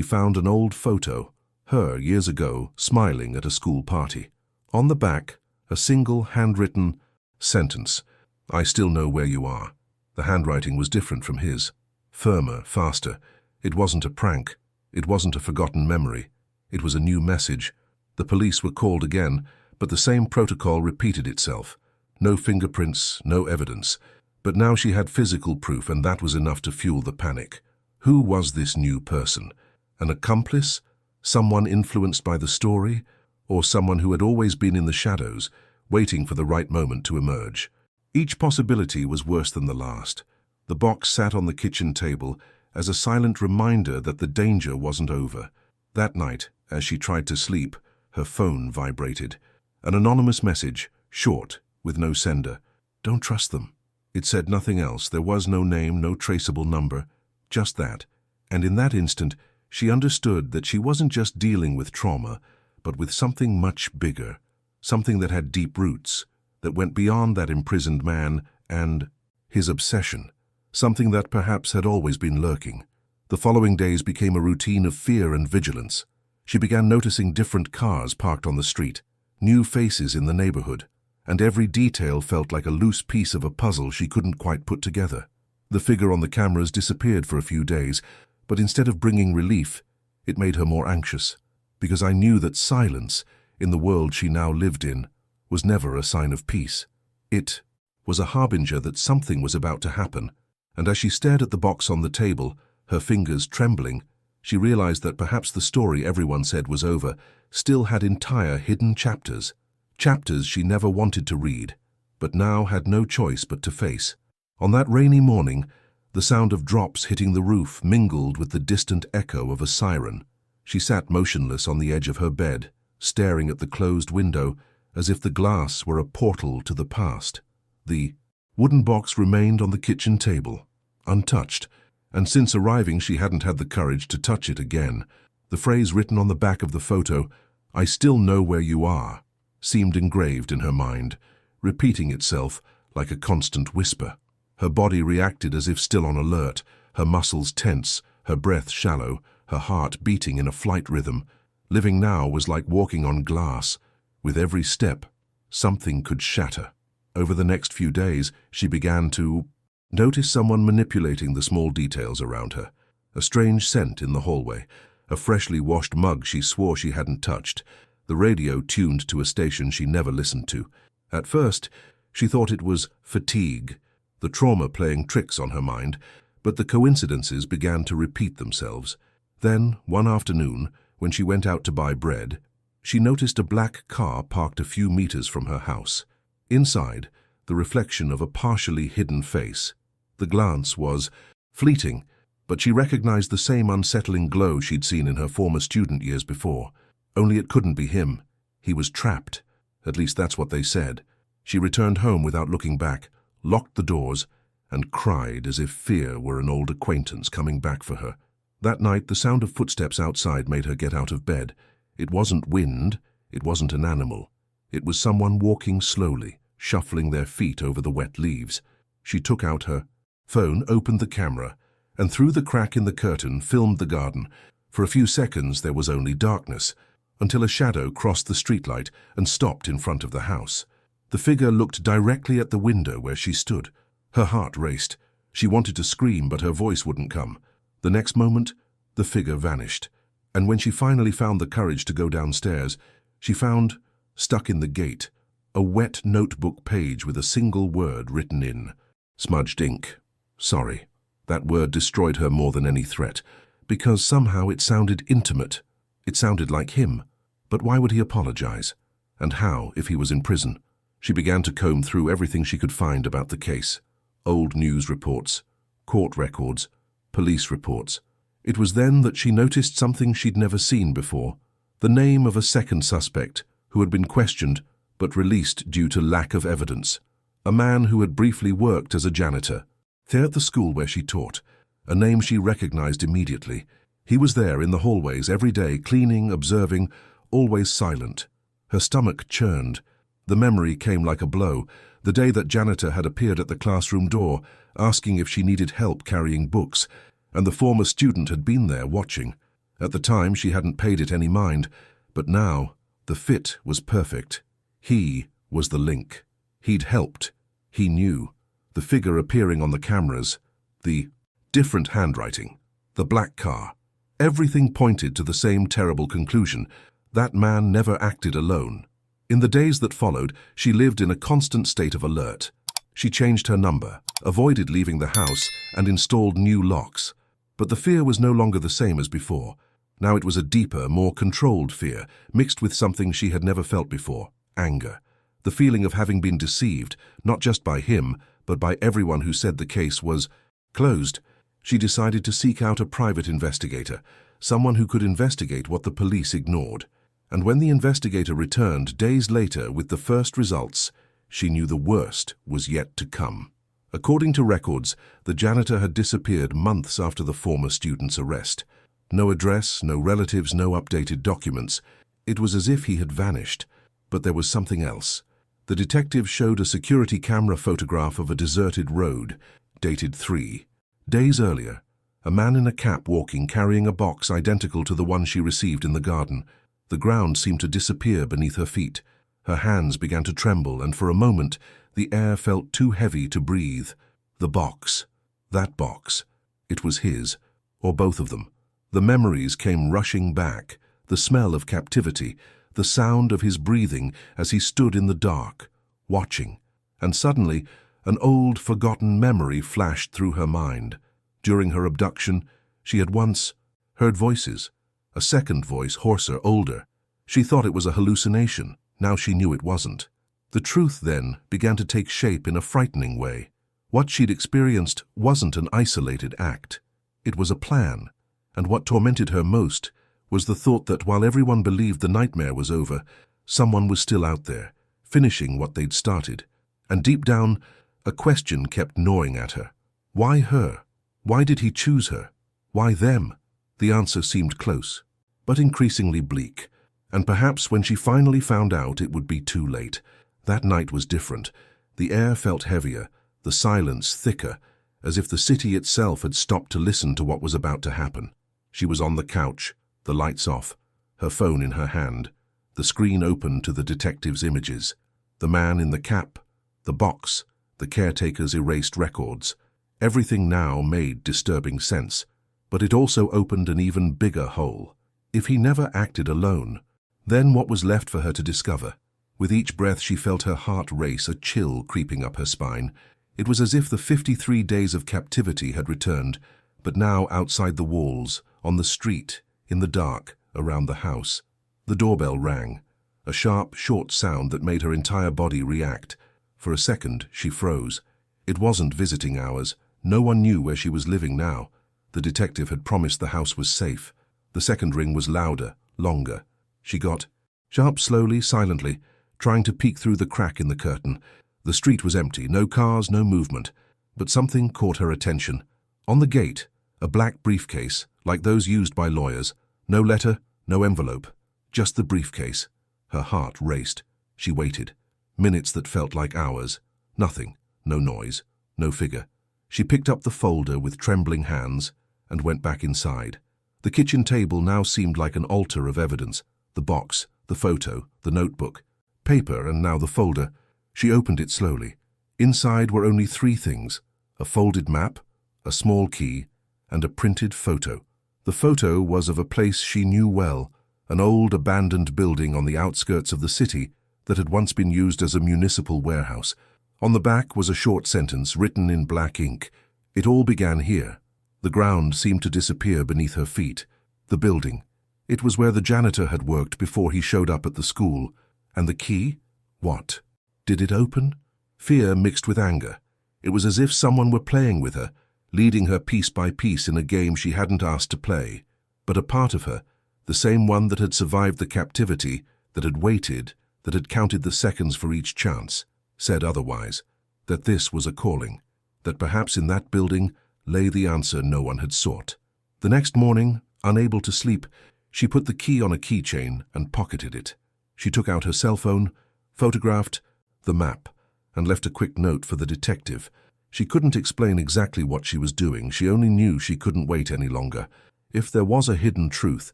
found an old photo, her years ago, smiling at a school party. On the back, a single handwritten sentence, "I still know where you are." The handwriting was different from his. Firmer, faster. It wasn't a prank. It wasn't a forgotten memory. It was a new message. The police were called again, but the same protocol repeated itself. No fingerprints, no evidence. But now she had physical proof, and that was enough to fuel the panic. Who was this new person? An accomplice? Someone influenced by the story? Or someone who had always been in the shadows, waiting for the right moment to emerge? Each possibility was worse than the last. The box sat on the kitchen table as a silent reminder that the danger wasn't over. That night, as she tried to sleep, her phone vibrated. An anonymous message, short, with no sender. "Don't trust them." It said nothing else. There was no name, no traceable number. Just that. And in that instant, she understood that she wasn't just dealing with trauma, but with something much bigger. Something that had deep roots, that went beyond that imprisoned man and his obsession. Something that perhaps had always been lurking. The following days became a routine of fear and vigilance. She began noticing different cars parked on the street, new faces in the neighborhood, and every detail felt like a loose piece of a puzzle she couldn't quite put together. The figure on the cameras disappeared for a few days, but instead of bringing relief, it made her more anxious, because I knew that silence, in the world she now lived in, was never a sign of peace. It was a harbinger that something was about to happen, and as she stared at the box on the table, her fingers trembling, she realized that perhaps the story everyone said was over still had entire hidden chapters. Chapters she never wanted to read, but now had no choice but to face. On that rainy morning, the sound of drops hitting the roof mingled with the distant echo of a siren. She sat motionless on the edge of her bed, staring at the closed window as if the glass were a portal to the past. The wooden box remained on the kitchen table, untouched, and since arriving she hadn't had the courage to touch it again. The phrase written on the back of the photo, "I still know where you are," seemed engraved in her mind, repeating itself like a constant whisper. Her body reacted as if still on alert, her muscles tense, her breath shallow, her heart beating in a flight rhythm. Living now was like walking on glass. With every step, something could shatter. Over the next few days, she began to notice someone manipulating the small details around her. A strange scent in the hallway, a freshly washed mug she swore she hadn't touched, the radio tuned to a station she never listened to. At first, she thought it was fatigue, the trauma playing tricks on her mind, but the coincidences began to repeat themselves. Then, one afternoon, when she went out to buy bread, she noticed a black car parked a few meters from her house. Inside, the reflection of a partially hidden face. The glance was fleeting, but she recognized the same unsettling glow she'd seen in her former student years before. Only it couldn't be him. He was trapped. At least that's what they said. She returned home without looking back, locked the doors, and cried as if fear were an old acquaintance coming back for her. That night, the sound of footsteps outside made her get out of bed. It wasn't wind, it wasn't an animal. It was someone walking slowly, shuffling their feet over the wet leaves. She took out her phone, opened the camera, and through the crack in the curtain filmed the garden. For a few seconds there was only darkness. until a shadow crossed the streetlight and stopped in front of the house. The figure looked directly at the window where she stood. Her heart raced. She wanted to scream, but her voice wouldn't come. The next moment, the figure vanished. And when she finally found the courage to go downstairs, she found, stuck in the gate, a wet notebook page with a single word written in smudged ink. Sorry. That word destroyed her more than any threat, because somehow it sounded intimate. It sounded like him. But why would he apologize? And how, if he was in prison? She began to comb through everything she could find about the case. Old news reports, court records, police reports. It was then that she noticed something she'd never seen before. The name of a second suspect who had been questioned but released due to lack of evidence. A man who had briefly worked as a janitor. There at the school where she taught, a name she recognized immediately. He was there in the hallways every day, cleaning, observing, always silent. Her stomach churned. The memory came like a blow. The day that janitor had appeared at the classroom door, asking if she needed help carrying books, and the former student had been there watching. At the time, she hadn't paid it any mind, but now, the fit was perfect. He was the link. He'd helped. He knew. The figure appearing on the cameras, the different handwriting, the black car. Everything pointed to the same terrible conclusion. That man never acted alone. In the days that followed, she lived in a constant state of alert. She changed her number, avoided leaving the house, and installed new locks. But the fear was no longer the same as before. Now it was a deeper, more controlled fear, mixed with something she had never felt before, anger. The feeling of having been deceived, not just by him, but by everyone who said the case was closed. She decided to seek out a private investigator, someone who could investigate what the police ignored. And when the investigator returned days later with the first results, she knew the worst was yet to come. According to records, the janitor had disappeared months after the former student's arrest. No address, no relatives, no updated documents. It was as if he had vanished. But there was something else. The detective showed a security camera photograph of a deserted road, dated 3 days earlier. A man in a cap walking, carrying a box identical to the one she received in the garden. The ground seemed to disappear beneath her feet. Her hands began to tremble, and for a moment, the air felt too heavy to breathe. The box. That box. It was his, or both of them. The memories came rushing back. The smell of captivity, the sound of his breathing as he stood in the dark, watching. And suddenly, an old, forgotten memory flashed through her mind. During her abduction, she had once heard voices. A second voice, hoarser, older. She thought it was a hallucination. Now she knew it wasn't. The truth then began to take shape in a frightening way. What she'd experienced wasn't an isolated act. It was a plan. And what tormented her most was the thought that while everyone believed the nightmare was over, someone was still out there, finishing what they'd started. And deep down, a question kept gnawing at her. Why her? Why did he choose her? Why them? The answer seemed close, but increasingly bleak. And perhaps when she finally found out, it would be too late. That night was different. The air felt heavier, the silence thicker, as if the city itself had stopped to listen to what was about to happen. She was on the couch, the lights off, her phone in her hand, the screen open to the detective's images, the man in the cap, the box, the caretaker's erased records. Everything now made disturbing sense, but it also opened an even bigger hole. If he never acted alone, then what was left for her to discover? With each breath she felt her heart race, a chill creeping up her spine. It was as if the 53 days of captivity had returned, but now outside the walls, on the street, in the dark, around the house. The doorbell rang, a sharp, short sound that made her entire body react. For a second, she froze. It wasn't visiting hours. No one knew where she was living now. The detective had promised the house was safe. The second ring was louder, longer. She got sharp, slowly, silently, trying to peek through the crack in the curtain. The street was empty, no cars, no movement. But something caught her attention. On the gate, a black briefcase, like those used by lawyers. No letter, no envelope, just the briefcase. Her heart raced. She waited. Minutes that felt like hours. Nothing, no noise, no figure. She picked up the folder with trembling hands and went back inside. The kitchen table now seemed like an altar of evidence. The box, the photo, the notebook, paper, and now the folder. She opened it slowly. Inside were only three things: a folded map, a small key, and a printed photo. The photo was of a place she knew well, an old abandoned building on the outskirts of the city that had once been used as a municipal warehouse. On the back was a short sentence written in black ink. It all began here. The ground seemed to disappear beneath her feet. The building. It was where the janitor had worked before he showed up at the school. And the key? What? Did it open? Fear mixed with anger. It was as if someone were playing with her, leading her piece by piece in a game she hadn't asked to play. But a part of her, the same one that had survived the captivity, that had waited, that had counted the seconds for each chance, said otherwise, that this was a calling, that perhaps in that building lay the answer no one had sought. The next morning, unable to sleep, she put the key on a keychain and pocketed it. She took out her cell phone, photographed the map, and left a quick note for the detective. She couldn't explain exactly what she was doing. She only knew she couldn't wait any longer. If there was a hidden truth,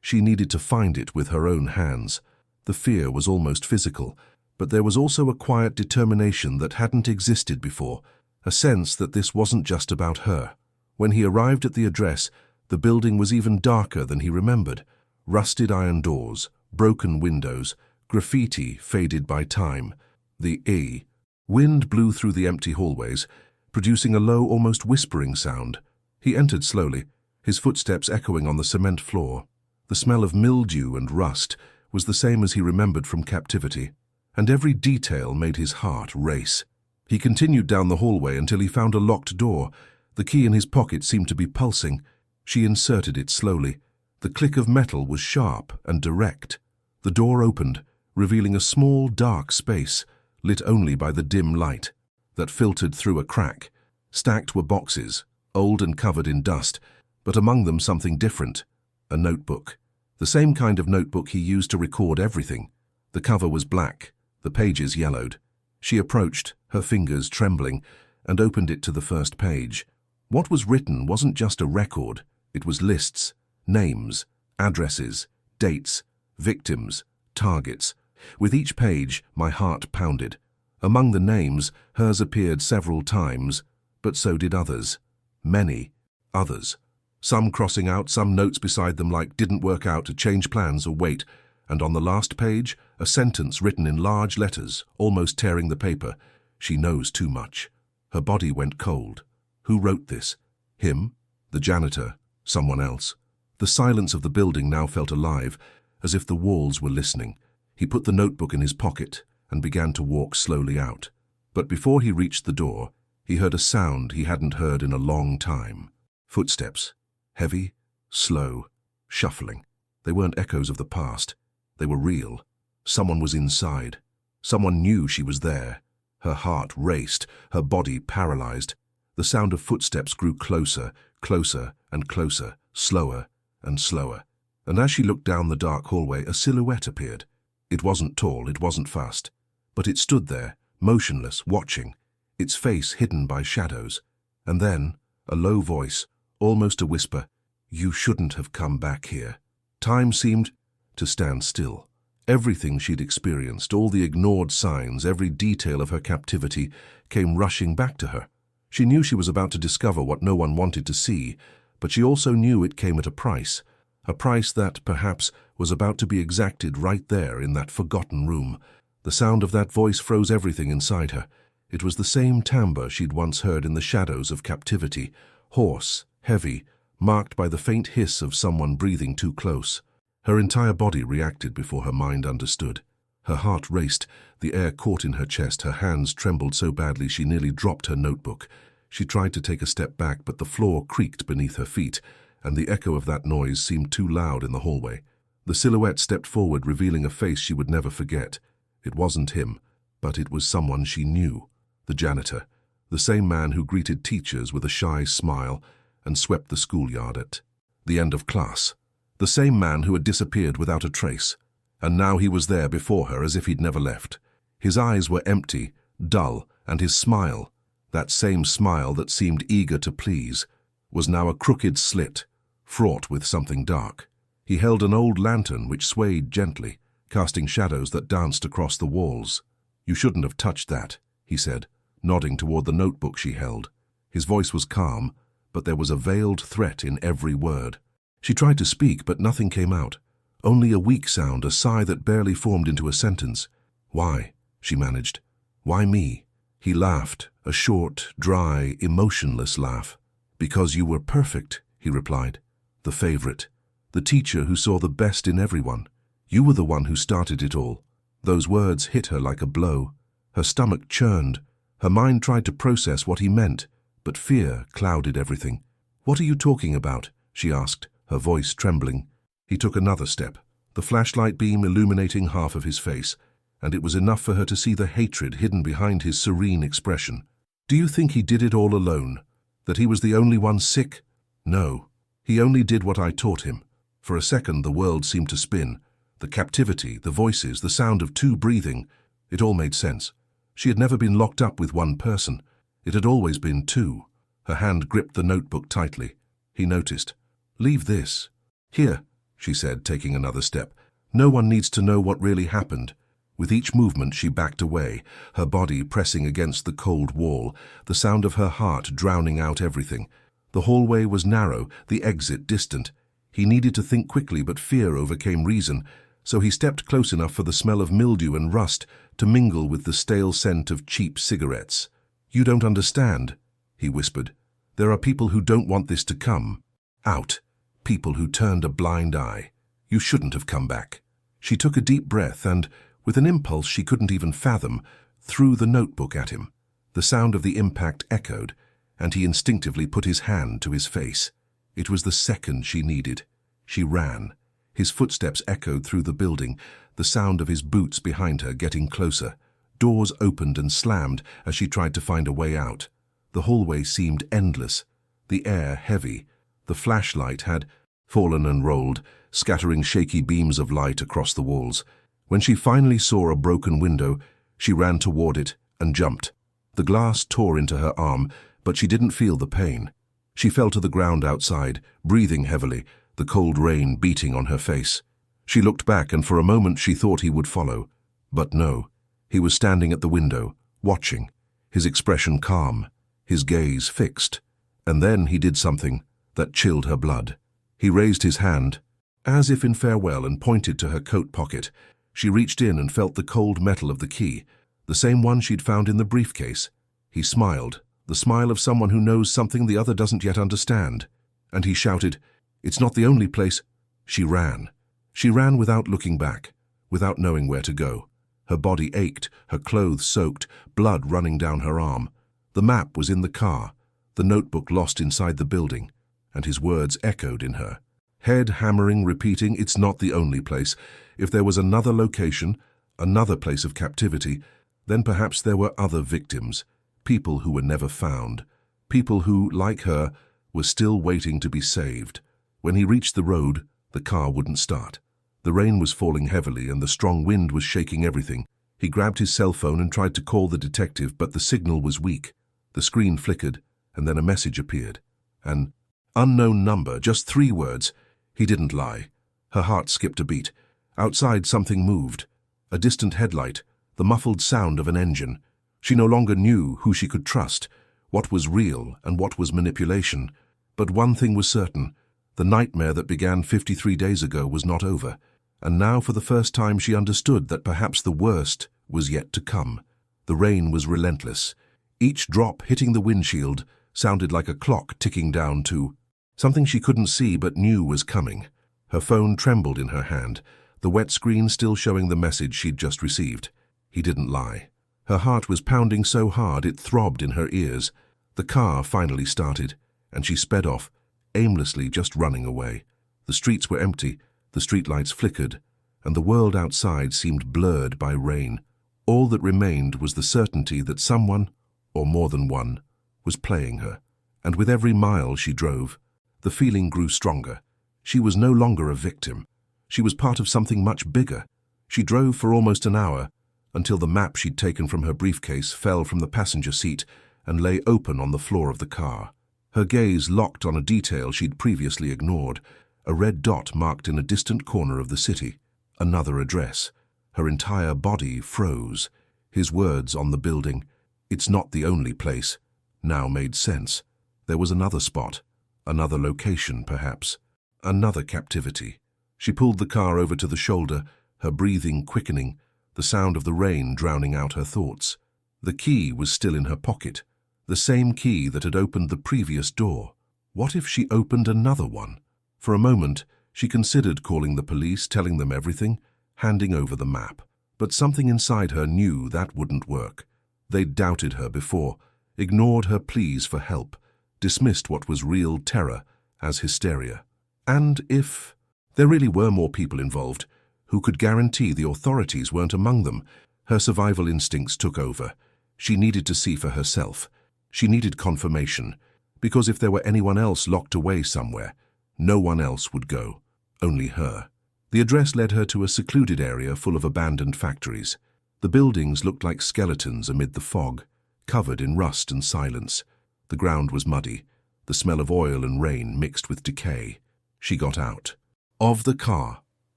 she needed to find it with her own hands. The fear was almost physical, but there was also a quiet determination that hadn't existed before, a sense that this wasn't just about her. When he arrived at the address, the building was even darker than he remembered. Rusted iron doors, broken windows, graffiti faded by time. The wind blew through the empty hallways, producing a low, almost whispering sound. He entered slowly, his footsteps echoing on the cement floor. The smell of mildew and rust was the same as he remembered from captivity, and every detail made his heart race. He continued down the hallway until he found a locked door. The key in his pocket seemed to be pulsing. She inserted it slowly. The click of metal was sharp and direct. The door opened, revealing a small, dark space, lit only by the dim light that filtered through a crack. Stacked were boxes, old and covered in dust, but among them something different, a notebook. The same kind of notebook he used to record everything. The cover was black, the pages yellowed. She approached, her fingers trembling, and opened it to the first page. What was written wasn't just a record, it was lists, names, addresses, dates, victims, targets. With each page, my heart pounded. Among the names, hers appeared several times, but so did others. Many others. Some crossing out, some notes beside them like didn't work out, to change plans or wait. And on the last page, a sentence written in large letters, almost tearing the paper. She knows too much. Her body went cold. Who wrote this? Him? The janitor? Someone else? The silence of the building now felt alive, as if the walls were listening. He put the notebook in his pocket and began to walk slowly out. But before he reached the door, he heard a sound he hadn't heard in a long time. Footsteps. Heavy, slow, shuffling. They weren't echoes of the past. They were real. Someone was inside. Someone knew she was there. Her heart raced, her body paralyzed. The sound of footsteps grew closer, closer and closer, slower and slower. And as she looked down the dark hallway, a silhouette appeared. It wasn't tall, it wasn't fast, but it stood there, motionless, watching, its face hidden by shadows. And then, a low voice, almost a whisper, "You shouldn't have come back here." Time seemed to stand still. Everything she'd experienced, all the ignored signs, every detail of her captivity, came rushing back to her. She knew she was about to discover what no one wanted to see, but she also knew it came at a price that, perhaps, was about to be exacted right there in that forgotten room. The sound of that voice froze everything inside her. It was the same timbre she'd once heard in the shadows of captivity, hoarse, heavy, marked by the faint hiss of someone breathing too close. Her entire body reacted before her mind understood. Her heart raced, the air caught in her chest, her hands trembled so badly she nearly dropped her notebook. She tried to take a step back, but the floor creaked beneath her feet, and the echo of that noise seemed too loud in the hallway. The silhouette stepped forward, revealing a face she would never forget. It wasn't him, but it was someone she knew. The janitor, the same man who greeted teachers with a shy smile and swept the schoolyard at the end of class. The same man who had disappeared without a trace, and now he was there before her as if he'd never left. His eyes were empty, dull, and his smile, that same smile that seemed eager to please, was now a crooked slit, fraught with something dark. He held an old lantern which swayed gently, casting shadows that danced across the walls. "You shouldn't have touched that," he said, nodding toward the notebook she held. His voice was calm, but there was a veiled threat in every word. She tried to speak, but nothing came out. Only a weak sound, a sigh that barely formed into a sentence. "Why?" she managed. "Why me?" He laughed, a short, dry, emotionless laugh. "Because you were perfect," he replied. "The favorite. The teacher who saw the best in everyone. You were the one who started it all." Those words hit her like a blow. Her stomach churned. Her mind tried to process what he meant, but fear clouded everything. "What are you talking about?" she asked, her voice trembling. He took another step, the flashlight beam illuminating half of his face, and it was enough for her to see the hatred hidden behind his serene expression. "Do you think he did it all alone? That he was the only one sick?" "No. He only did what I taught him." For a second the world seemed to spin. The captivity, the voices, the sound of two breathing. It all made sense. She had never been locked up with one person. It had always been two. Her hand gripped the notebook tightly. He noticed. "Leave this." "Here," she said, taking another step. "No one needs to know what really happened." With each movement she backed away, her body pressing against the cold wall, the sound of her heart drowning out everything. The hallway was narrow, the exit distant. He needed to think quickly, but fear overcame reason, so he stepped close enough for the smell of mildew and rust to mingle with the stale scent of cheap cigarettes. "You don't understand," he whispered. "There are people who don't want this to come out. People who turned a blind eye. You shouldn't have come back." She took a deep breath and, with an impulse she couldn't even fathom, threw the notebook at him. The sound of the impact echoed, and he instinctively put his hand to his face. It was the second she needed. She ran. His footsteps echoed through the building, the sound of his boots behind her getting closer. Doors opened and slammed as she tried to find a way out. The hallway seemed endless, the air heavy. The flashlight had fallen and rolled, scattering shaky beams of light across the walls. When she finally saw a broken window, she ran toward it and jumped. The glass tore into her arm, but she didn't feel the pain. She fell to the ground outside, breathing heavily, the cold rain beating on her face. She looked back, and for a moment she thought he would follow. But no, he was standing at the window, watching, his expression calm, his gaze fixed. And then he did something that chilled her blood. He raised his hand, as if in farewell, and pointed to her coat pocket. She reached in and felt the cold metal of the key, the same one she'd found in the briefcase. He smiled, the smile of someone who knows something the other doesn't yet understand. And he shouted, "It's not the only place." She ran. She ran without looking back, without knowing where to go. Her body ached, her clothes soaked, blood running down her arm. The map was in the car, the notebook lost inside the building, and his words echoed in her. Head hammering, repeating, "It's not the only place." If there was another location, another place of captivity, then perhaps there were other victims, people who were never found, people who, like her, were still waiting to be saved. When he reached the road, the car wouldn't start. The rain was falling heavily and the strong wind was shaking everything. He grabbed his cell phone and tried to call the detective, but the signal was weak. The screen flickered, and then a message appeared. An unknown number, just 3 words. He didn't lie. Her heart skipped a beat. Outside something moved. A distant headlight, the muffled sound of an engine. She no longer knew who she could trust, what was real and what was manipulation. But one thing was certain. The nightmare that began 53 days ago was not over, and now for the first time she understood that perhaps the worst was yet to come. The rain was relentless. Each drop hitting the windshield sounded like a clock ticking down to something she couldn't see but knew was coming. Her phone trembled in her hand, the wet screen still showing the message she'd just received. He didn't lie. Her heart was pounding so hard it throbbed in her ears. The car finally started, and she sped off, aimlessly just running away. The streets were empty, the streetlights flickered, and the world outside seemed blurred by rain. All that remained was the certainty that someone, or more than one, was playing her. And with every mile she drove, the feeling grew stronger. She was no longer a victim. She was part of something much bigger. She drove for almost an hour, until the map she'd taken from her briefcase fell from the passenger seat and lay open on the floor of the car. Her gaze locked on a detail she'd previously ignored, A red dot marked in a distant corner of the city. Another address. Her entire body froze. His words on the building, "It's not the only place," now made sense. There was another spot. Another location, perhaps. Another captivity. She pulled the car over to the shoulder, her breathing quickening, the sound of the rain drowning out her thoughts. The key was still in her pocket, the same key that had opened the previous door. What if she opened another one? For a moment, she considered calling the police, telling them everything, handing over the map. But something inside her knew that wouldn't work. They'd doubted her before, ignored her pleas for help, dismissed what was real terror as hysteria. And if there really were more people involved, who could guarantee the authorities weren't among them? Her survival instincts took over. She needed to see for herself. She needed confirmation, because if there were anyone else locked away somewhere, no one else would go, only her. The address led her to a secluded area full of abandoned factories. The buildings looked like skeletons amid the fog, covered in rust and silence. The ground was muddy, the smell of oil and rain mixed with decay. She got out of the car,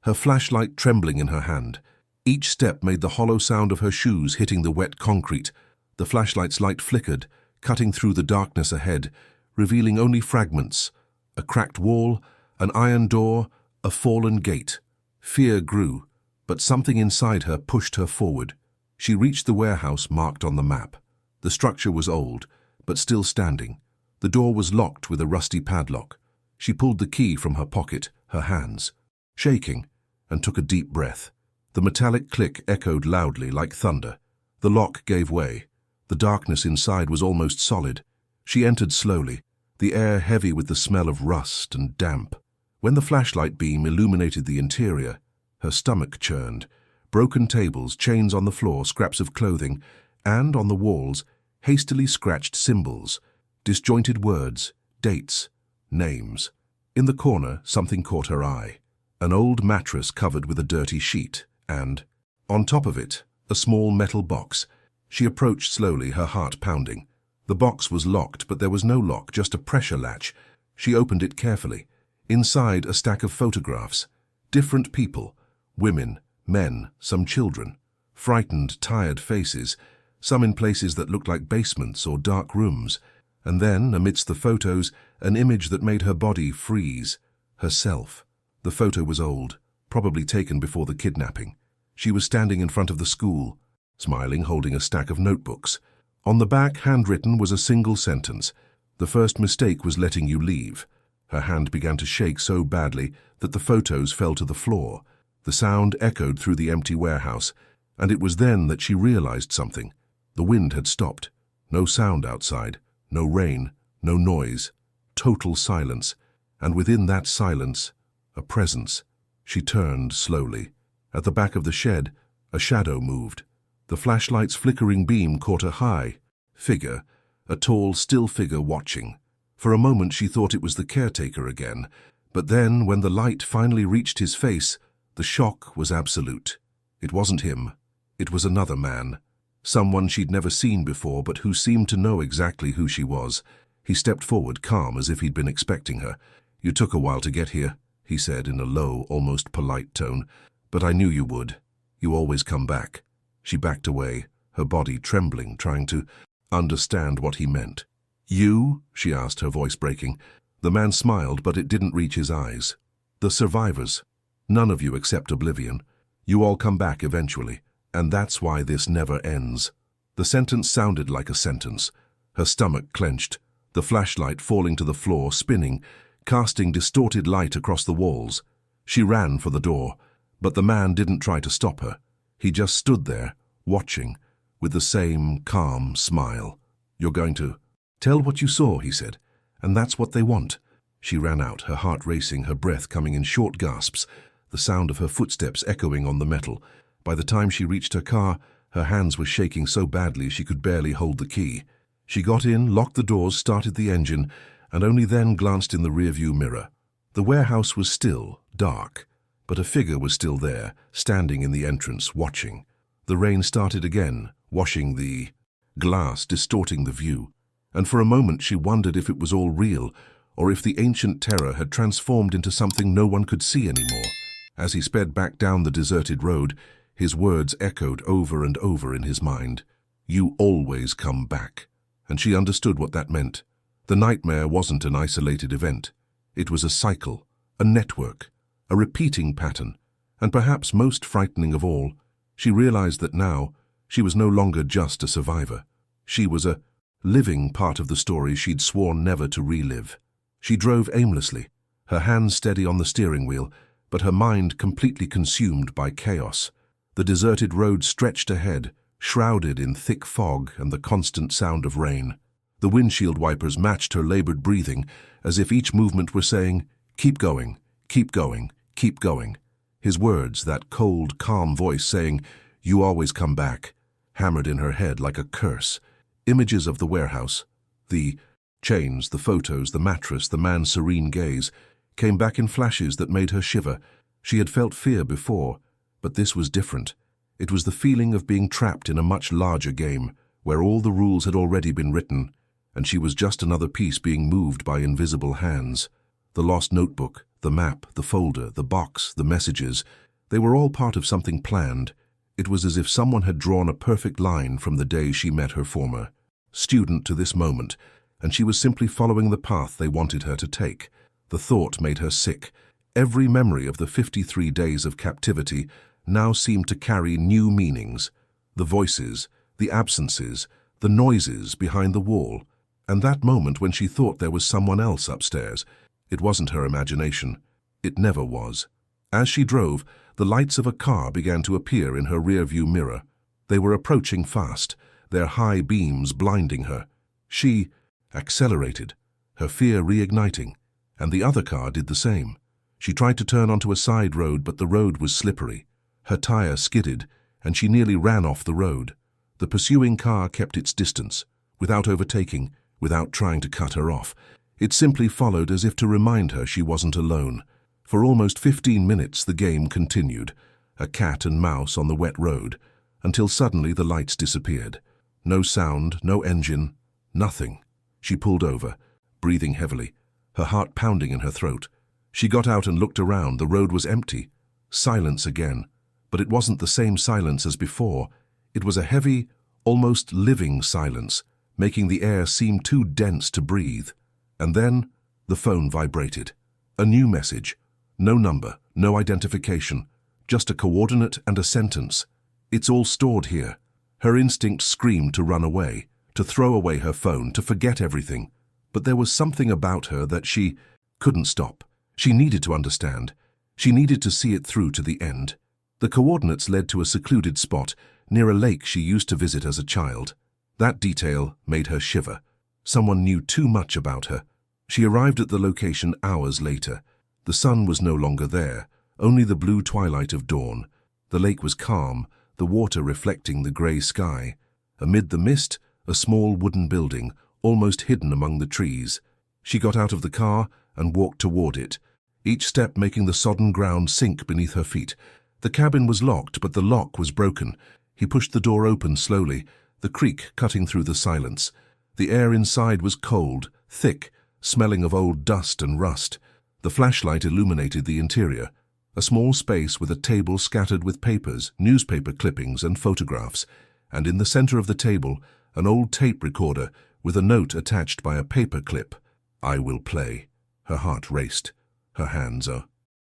her flashlight trembling in her hand. Each step made the hollow sound of her shoes hitting the wet concrete. The flashlight's light flickered, cutting through the darkness ahead, revealing only fragments: a cracked wall, an iron door, a fallen gate. Fear grew, but something inside her pushed her forward. She reached the warehouse marked on the map. The structure was old, but still standing. The door was locked with a rusty padlock. She pulled the key from her pocket, her hands shaking, and took a deep breath. The metallic click echoed loudly like thunder. The lock gave way. The darkness inside was almost solid. She entered slowly, the air heavy with the smell of rust and damp. When the flashlight beam illuminated the interior, her stomach churned. Broken tables, chains on the floor, scraps of clothing, and, on the walls, hastily scratched symbols, disjointed words, dates, names. In the corner, something caught her eye. An old mattress covered with a dirty sheet, and, on top of it, a small metal box. She approached slowly, her heart pounding. The box was locked, but there was no lock, just a pressure latch. She opened it carefully. Inside, a stack of photographs. Different people. Women, men, some children. Frightened, tired faces. Some in places that looked like basements or dark rooms. And then, amidst the photos, an image that made her body freeze. Herself. The photo was old, probably taken before the kidnapping. She was standing in front of the school, smiling, holding a stack of notebooks. On the back, handwritten, was a single sentence: "The first mistake was letting you leave." Her hand began to shake so badly that the photos fell to the floor. The sound echoed through the empty warehouse, and it was then that she realized something. The wind had stopped. No sound outside, no rain, no noise. Total silence, and within that silence, a presence. She turned slowly. At the back of the shed, a shadow moved. The flashlight's flickering beam caught a high figure, a tall, still figure watching. For a moment she thought it was the caretaker again, but then, when the light finally reached his face, the shock was absolute. It wasn't him. It was another man. Someone she'd never seen before, but who seemed to know exactly who she was. He stepped forward, calm as if he'd been expecting her. "You took a while to get here," he said in a low, almost polite tone. "But I knew you would. You always come back." She backed away, her body trembling, trying to understand what he meant. "You?" she asked, her voice breaking. The man smiled, but it didn't reach his eyes. "The survivors. None of you except oblivion. You all come back eventually, and that's why this never ends." The sentence sounded like a sentence. Her stomach clenched, the flashlight falling to the floor, spinning, casting distorted light across the walls. She ran for the door, but the man didn't try to stop her. He just stood there, watching, with the same calm smile. "You're going to tell what you saw," he said, "and that's what they want." She ran out, her heart racing, her breath coming in short gasps, the sound of her footsteps echoing on the metal. By the time she reached her car, her hands were shaking so badly she could barely hold the key. She got in, locked the doors, started the engine, and only then glanced in the rearview mirror. The warehouse was still, dark, but a figure was still there, standing in the entrance, watching. The rain started again, washing the glass, distorting the view. And for a moment she wondered if it was all real, or if the ancient terror had transformed into something no one could see anymore. As he sped back down the deserted road, his words echoed over and over in his mind. "You always come back." And she understood what that meant. The nightmare wasn't an isolated event. It was a cycle, a network, a repeating pattern, and perhaps most frightening of all, she realized that now she was no longer just a survivor. She was a living part of the story she'd sworn never to relive. She drove aimlessly, her hands steady on the steering wheel, but her mind completely consumed by chaos. The deserted road stretched ahead, shrouded in thick fog and the constant sound of rain. The windshield wipers matched her labored breathing, as if each movement were saying, "Keep going, keep going, keep going." His words, that cold, calm voice saying, "You always come back," hammered in her head like a curse. Images of the warehouse, the chains, the photos, the mattress, the man's serene gaze, came back in flashes that made her shiver. She had felt fear before, but this was different. It was the feeling of being trapped in a much larger game, where all the rules had already been written, and she was just another piece being moved by invisible hands. The lost notebook, the map, the folder, the box, the messages, they were all part of something planned. It was as if someone had drawn a perfect line from the day she met her former student to this moment, and she was simply following the path they wanted her to take. The thought made her sick. Every memory of the 53 days of captivity now seemed to carry new meanings. The voices, the absences, the noises behind the wall, and that moment when she thought there was someone else upstairs. It wasn't her imagination. It never was. As she drove, the lights of a car began to appear in her rearview mirror. They were approaching fast, their high beams blinding her. She accelerated, her fear reigniting, and the other car did the same. She tried to turn onto a side road, but the road was slippery. Her tire skidded, and she nearly ran off the road. The pursuing car kept its distance, without overtaking, without trying to cut her off. It simply followed as if to remind her she wasn't alone. For almost 15 minutes the game continued, a cat and mouse on the wet road, until suddenly the lights disappeared. No sound, no engine, nothing. She pulled over, breathing heavily, her heart pounding in her throat. She got out and looked around. The road was empty. Silence again. But it wasn't the same silence as before. It was a heavy, almost living silence, making the air seem too dense to breathe. And then the phone vibrated. A new message. No number, no identification, just a coordinate and a sentence. "It's all stored here." Her instinct screamed to run away, to throw away her phone, to forget everything. But there was something about her that she couldn't stop. She needed to understand. She needed to see it through to the end. The coordinates led to a secluded spot near a lake she used to visit as a child. That detail made her shiver. Someone knew too much about her. She arrived at the location hours later. The sun was no longer there, only the blue twilight of dawn. The lake was calm, the water reflecting the grey sky. Amid the mist, a small wooden building, almost hidden among the trees. She got out of the car and walked toward it, each step making the sodden ground sink beneath her feet. The cabin was locked, but the lock was broken. He pushed the door open slowly, the creak cutting through the silence. The air inside was cold, thick, smelling of old dust and rust. The flashlight illuminated the interior, a small space with a table scattered with papers, newspaper clippings and photographs, and in the center of the table, an old tape recorder with a note attached by a paper clip. "I will play." Her heart raced. Her hands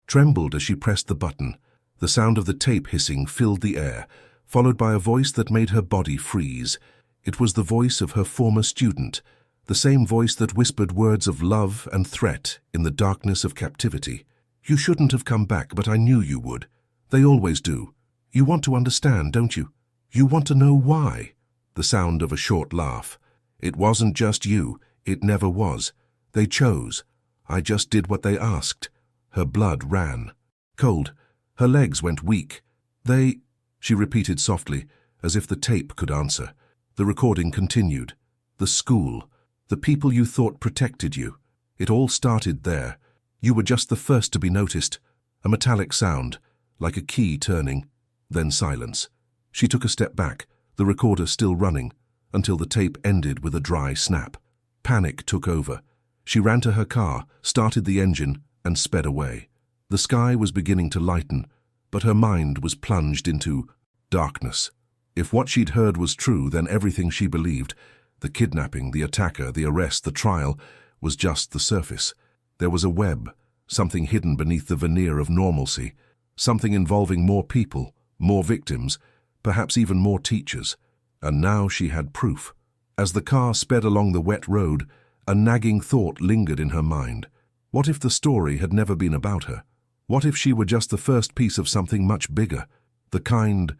trembled as she pressed the button. The sound of the tape hissing filled the air, followed by a voice that made her body freeze. It was the voice of her former student, the same voice that whispered words of love and threat in the darkness of captivity. "You shouldn't have come back, but I knew you would. They always do. You want to understand, don't you? You want to know why." The sound of a short laugh. "It wasn't just you. It never was. They chose. I just did what they asked." Her blood ran. Cold. Her legs went weak. She repeated softly, as if the tape could answer. The recording continued. "The school. The people you thought protected you. It all started there. You were just the first to be noticed." A metallic sound, like a key turning. Then silence. She took a step back, the recorder still running, until the tape ended with a dry snap. Panic took over. She ran to her car, started the engine, and sped away. The sky was beginning to lighten, but her mind was plunged into darkness. If what she'd heard was true, then everything she believed, the kidnapping, the attacker, the arrest, the trial, was just the surface. There was a web, something hidden beneath the veneer of normalcy, something involving more people, more victims, perhaps even more teachers. And now she had proof. As the car sped along the wet road, a nagging thought lingered in her mind. What if the story had never been about her? What if she were just the first piece of something much bigger? The kind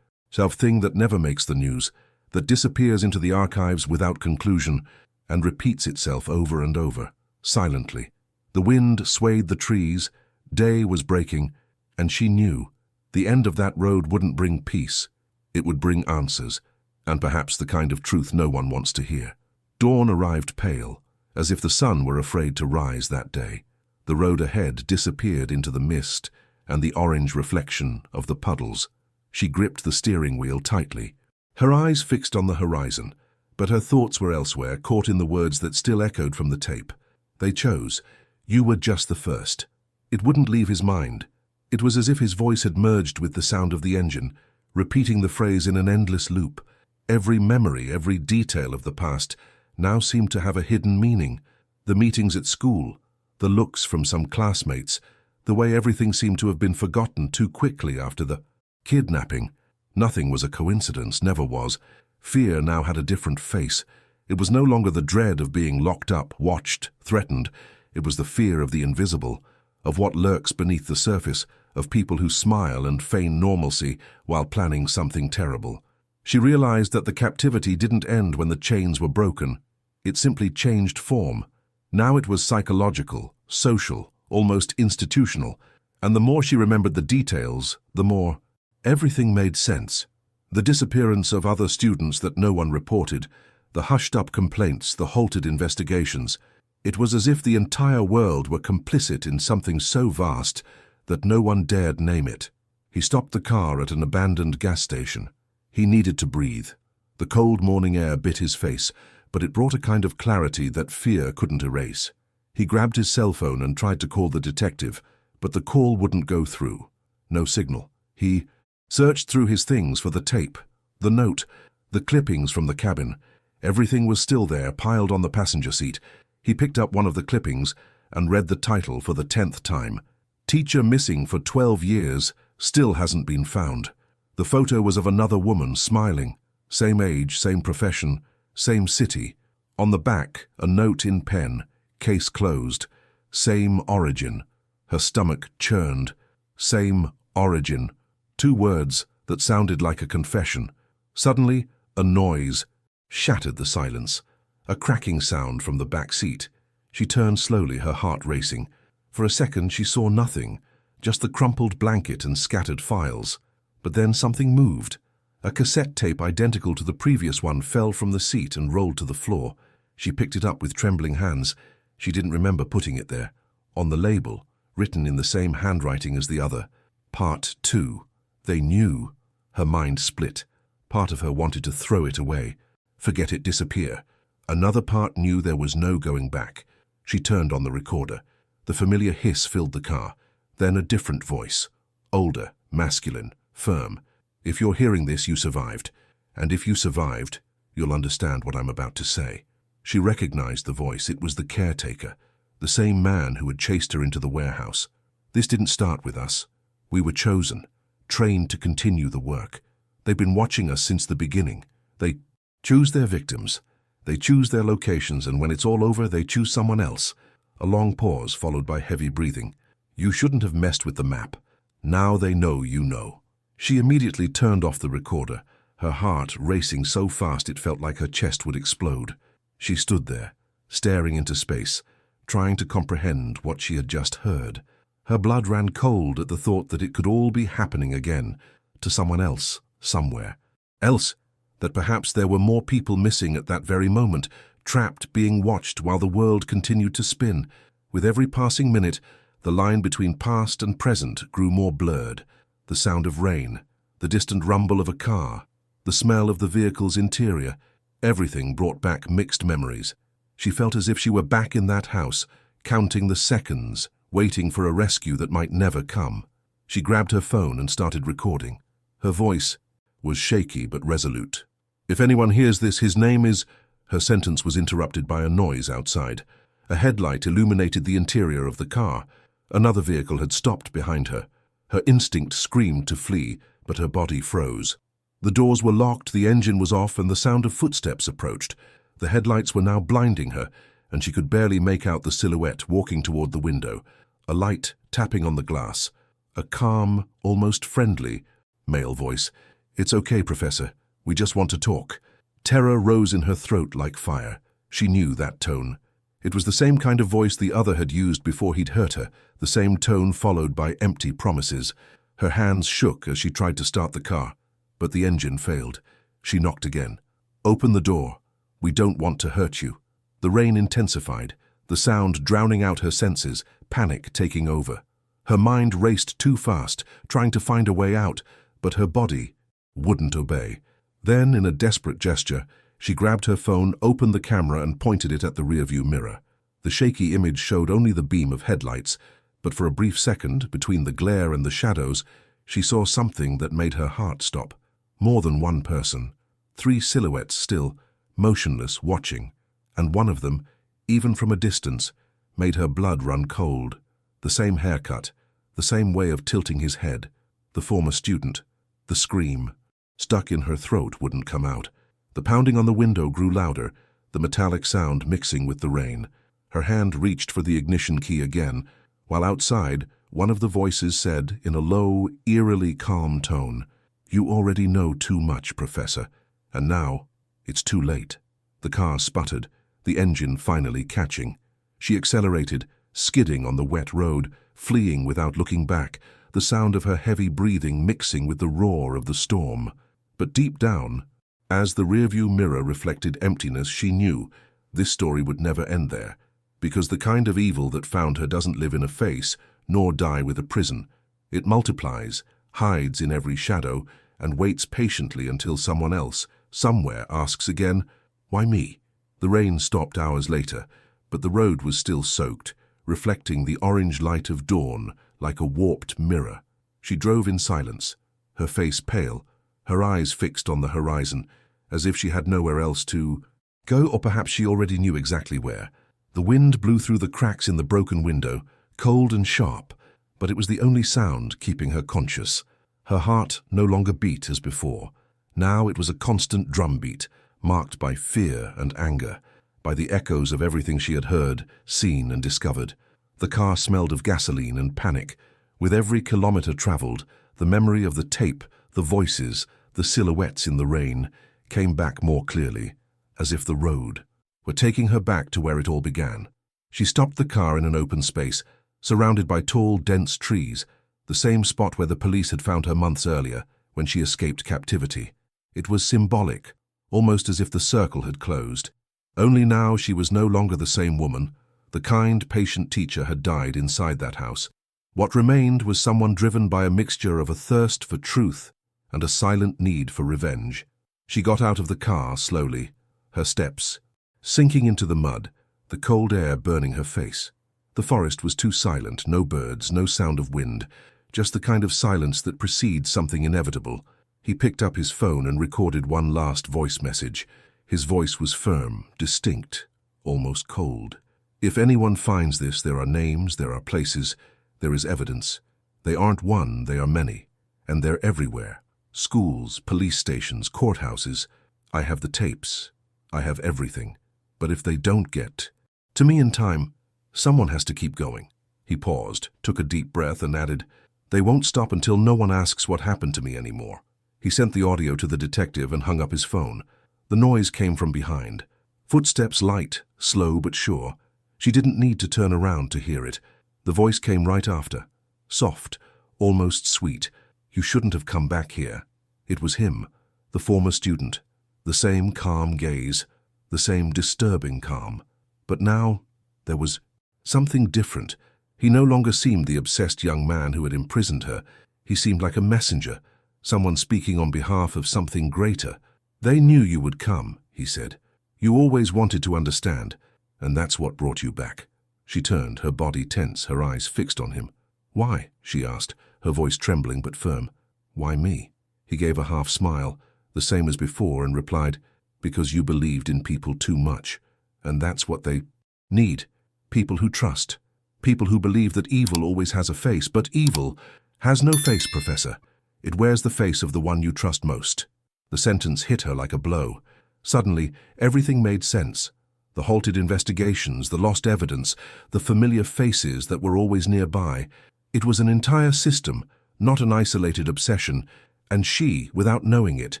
of thing that never makes the news, that disappears into the archives without conclusion and repeats itself over and over, silently. The wind swayed the trees, day was breaking, and she knew the end of that road wouldn't bring peace. It would bring answers, and perhaps the kind of truth no one wants to hear. Dawn arrived pale, as if the sun were afraid to rise that day. The road ahead disappeared into the mist and the orange reflection of the puddles. She gripped the steering wheel tightly, her eyes fixed on the horizon, but her thoughts were elsewhere, caught in the words that still echoed from the tape. They chose, "You were just the first." It wouldn't leave his mind. It was as if his voice had merged with the sound of the engine, repeating the phrase in an endless loop. Every memory, every detail of the past now seemed to have a hidden meaning. The meetings at school, the looks from some classmates, the way everything seemed to have been forgotten too quickly after the kidnapping. Nothing was a coincidence, never was. Fear now had a different face. It was no longer the dread of being locked up, watched, threatened. It was the fear of the invisible, of what lurks beneath the surface, of people who smile and feign normalcy while planning something terrible. She realized that the captivity didn't end when the chains were broken. It simply changed form. Now it was psychological, social, almost institutional, and the more she remembered the details, the more everything made sense. The disappearance of other students that no one reported, the hushed-up complaints, the halted investigations. It was as if the entire world were complicit in something so vast that no one dared name it. He stopped the car at an abandoned gas station. He needed to breathe. The cold morning air bit his face, but it brought a kind of clarity that fear couldn't erase. He grabbed his cell phone and tried to call the detective, but the call wouldn't go through. No signal. He searched through his things for the tape, the note, the clippings from the cabin. Everything was still there, piled on the passenger seat. He picked up one of the clippings and read the title for the 10th time. "Teacher missing for 12 years, still hasn't been found." The photo was of another woman, smiling. Same age, same profession, same city. On the back, a note in pen, "Case closed." Same origin. Her stomach churned. Same origin. 2 words that sounded like a confession. Suddenly, a noise shattered the silence. A cracking sound from the back seat. She turned slowly, her heart racing. For a second, she saw nothing, just the crumpled blanket and scattered files. But then something moved. A cassette tape identical to the previous one fell from the seat and rolled to the floor. She picked it up with trembling hands. She didn't remember putting it there. On the label, written in the same handwriting as the other, Part 2. They knew. Her mind split. Part of her wanted to throw it away, forget it, disappear. Another part knew there was no going back. She turned on the recorder. The familiar hiss filled the car. Then a different voice. Older, masculine, firm. "If you're hearing this, you survived. And if you survived, you'll understand what I'm about to say." She recognized the voice. It was the caretaker, the same man who had chased her into the warehouse. "This didn't start with us. We were chosen, trained to continue the work. They've been watching us since the beginning. They choose their victims. They choose their locations, and when it's all over, they choose someone else." A long pause, followed by heavy breathing. "You shouldn't have messed with the map. Now they know you know." She immediately turned off the recorder, her heart racing so fast it felt like her chest would explode. She stood there, staring into space, trying to comprehend what she had just heard. Her blood ran cold at the thought that it could all be happening again, to someone else, somewhere. Else, that perhaps there were more people missing at that very moment, trapped, being watched while the world continued to spin. With every passing minute, the line between past and present grew more blurred. The sound of rain, the distant rumble of a car, the smell of the vehicle's interior, everything brought back mixed memories. She felt as if she were back in that house, counting the seconds, waiting for a rescue that might never come. She grabbed her phone and started recording. Her voice was shaky but resolute. "If anyone hears this, his name is—" Her sentence was interrupted by a noise outside. A headlight illuminated the interior of the car. Another vehicle had stopped behind her. Her instinct screamed to flee, but her body froze. The doors were locked, the engine was off, and the sound of footsteps approached. The headlights were now blinding her, and she could barely make out the silhouette walking toward the window, a light tapping on the glass. A calm, almost friendly, male voice. "It's okay, Professor. We just want to talk." Terror rose in her throat like fire. She knew that tone. It was the same kind of voice the other had used before he'd hurt her, the same tone followed by empty promises. Her hands shook as she tried to start the car, but the engine failed. She knocked again. "Open the door. We don't want to hurt you." The rain intensified, the sound drowning out her senses, panic taking over. Her mind raced too fast, trying to find a way out, but her body wouldn't obey. Then, in a desperate gesture, she grabbed her phone, opened the camera, and pointed it at the rearview mirror. The shaky image showed only the beam of headlights, but for a brief second, between the glare and the shadows, she saw something that made her heart stop. More than one person. 3 silhouettes still, motionless, watching, and one of them, even from a distance, made her blood run cold. The same haircut, the same way of tilting his head, the former student, the scream, stuck in her throat, wouldn't come out. The pounding on the window grew louder, the metallic sound mixing with the rain. Her hand reached for the ignition key again, while outside, one of the voices said, in a low, eerily calm tone, "You already know too much, Professor, and now it's too late." The car sputtered, the engine finally catching. She accelerated, skidding on the wet road, fleeing without looking back, the sound of her heavy breathing mixing with the roar of the storm. But deep down, as the rearview mirror reflected emptiness, she knew this story would never end there, because the kind of evil that found her doesn't live in a face, nor die with a prison. It multiplies, hides in every shadow, and waits patiently until someone else, somewhere, asks again, "Why me?" The rain stopped hours later, but the road was still soaked, reflecting the orange light of dawn like a warped mirror. She drove in silence, her face pale, her eyes fixed on the horizon, as if she had nowhere else to go, or perhaps she already knew exactly where. The wind blew through the cracks in the broken window, cold and sharp, but it was the only sound keeping her conscious. Her heart no longer beat as before. Now it was a constant drumbeat, marked by fear and anger, by the echoes of everything she had heard, seen, and discovered. The car smelled of gasoline and panic. With every kilometer traveled, the memory of the tape, the voices, the silhouettes in the rain, came back more clearly, as if the road were taking her back to where it all began. She stopped the car in an open space, surrounded by tall, dense trees, the same spot where the police had found her months earlier, when she escaped captivity. It was symbolic, almost as if the circle had closed. Only now she was no longer the same woman. The kind, patient teacher had died inside that house. What remained was someone driven by a mixture of a thirst for truth and a silent need for revenge. She got out of the car slowly, her steps sinking into the mud, the cold air burning her face. The forest was too silent, no birds, no sound of wind, just the kind of silence that precedes something inevitable. He picked up his phone and recorded one last voice message. His voice was firm, distinct, almost cold. "If anyone finds this, there are names, there are places, there is evidence. They aren't one, they are many, and they're everywhere. Schools, police stations, courthouses. I have the tapes. I have everything. But if they don't get to me in time, someone has to keep going." He paused, took a deep breath, and added, "They won't stop until no one asks what happened to me anymore." He sent the audio to the detective and hung up his phone. The noise came from behind. Footsteps light, slow but sure. She didn't need to turn around to hear it. The voice came right after. Soft, almost sweet. "You shouldn't have come back here." It was him, the former student. The same calm gaze, the same disturbing calm. But now, there was something different. He no longer seemed the obsessed young man who had imprisoned her. He seemed like a messenger, someone speaking on behalf of something greater. "They knew you would come," he said. "You always wanted to understand, And that's what brought you back. She turned, her body tense, her eyes fixed on him. Why? She asked, her voice trembling but firm. Why me? He gave a half smile, the same as before, and replied, because you believed in people too much. And that's what they need. People who trust. People who believe that evil always has a face, but evil has no face, Professor. It wears the face of the one you trust most. The sentence hit her like a blow. Suddenly, everything made sense. The halted investigations, the lost evidence, the familiar faces that were always nearby. It was an entire system, not an isolated obsession, and she, without knowing it,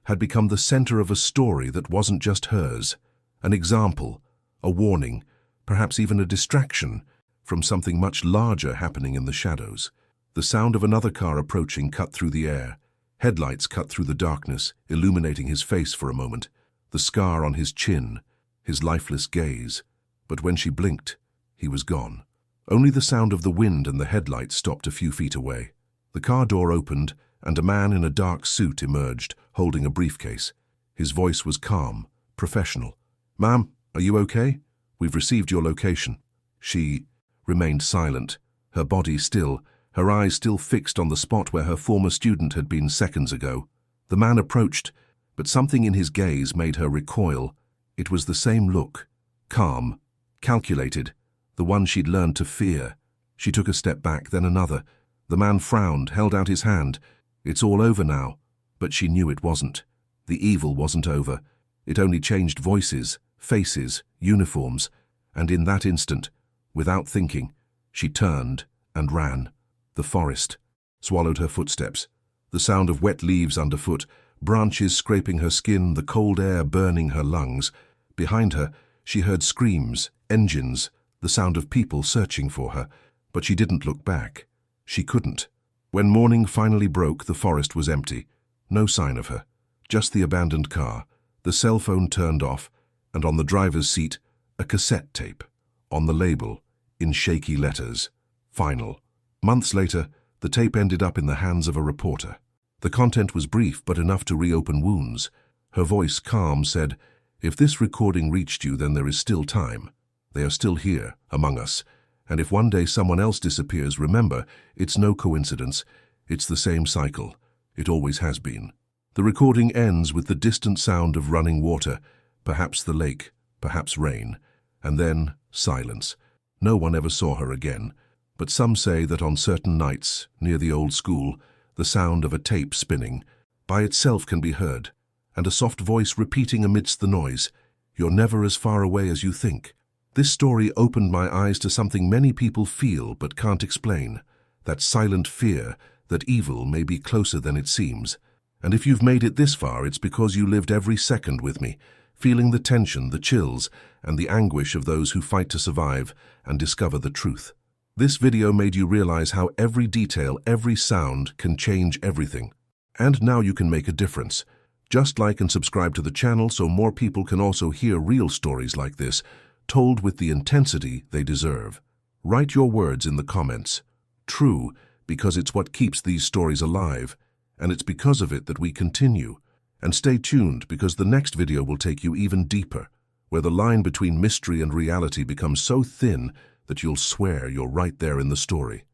had become the center of a story that wasn't just hers. An example, a warning, perhaps even a distraction from something much larger happening in the shadows. The sound of another car approaching cut through the air. Headlights cut through the darkness, illuminating his face for a moment. The scar on his chin, his lifeless gaze. But when she blinked, he was gone. Only the sound of the wind and the headlights stopped a few feet away. The car door opened, and a man in a dark suit emerged, holding a briefcase. His voice was calm, professional. "Ma'am, are you okay? We've received your location." She remained silent, her body still, her eyes still fixed on the spot where her former student had been seconds ago. The man approached, but something in his gaze made her recoil. It was the same look, calm, calculated, the one she'd learned to fear. She took a step back, then another. The man frowned, held out his hand. It's all over now. But she knew it wasn't. The evil wasn't over. It only changed voices, faces, uniforms, and in that instant, without thinking, she turned and ran. The forest swallowed her footsteps. The sound of wet leaves underfoot, branches scraping her skin, the cold air burning her lungs. Behind her, she heard screams, engines, the sound of people searching for her, but she didn't look back. She couldn't. When morning finally broke, the forest was empty. No sign of her. Just the abandoned car, the cell phone turned off, and on the driver's seat, a cassette tape. On the label, in shaky letters, "Final." Months later, the tape ended up in the hands of a reporter. The content was brief but enough to reopen wounds. Her voice, calm, said, "If this recording reached you, then there is still time. They are still here, among us. And if one day someone else disappears, remember, it's no coincidence. It's the same cycle. It always has been." The recording ends with the distant sound of running water, perhaps the lake, perhaps rain, and then silence. No one ever saw her again, but some say that on certain nights, near the old school, the sound of a tape spinning by itself can be heard, and a soft voice repeating amidst the noise, "You're never as far away as you think." This story opened my eyes to something many people feel but can't explain, that silent fear that evil may be closer than it seems. And if you've made it this far, it's because you lived every second with me, feeling the tension, the chills, and the anguish of those who fight to survive and discover the truth. This video made you realize how every detail, every sound can change everything. And now you can make a difference. Just like and subscribe to the channel so more people can also hear real stories like this, told with the intensity they deserve. Write your words in the comments. True, because it's what keeps these stories alive, and it's because of it that we continue. And stay tuned, because the next video will take you even deeper, where the line between mystery and reality becomes so thin that you'll swear you're right there in the story.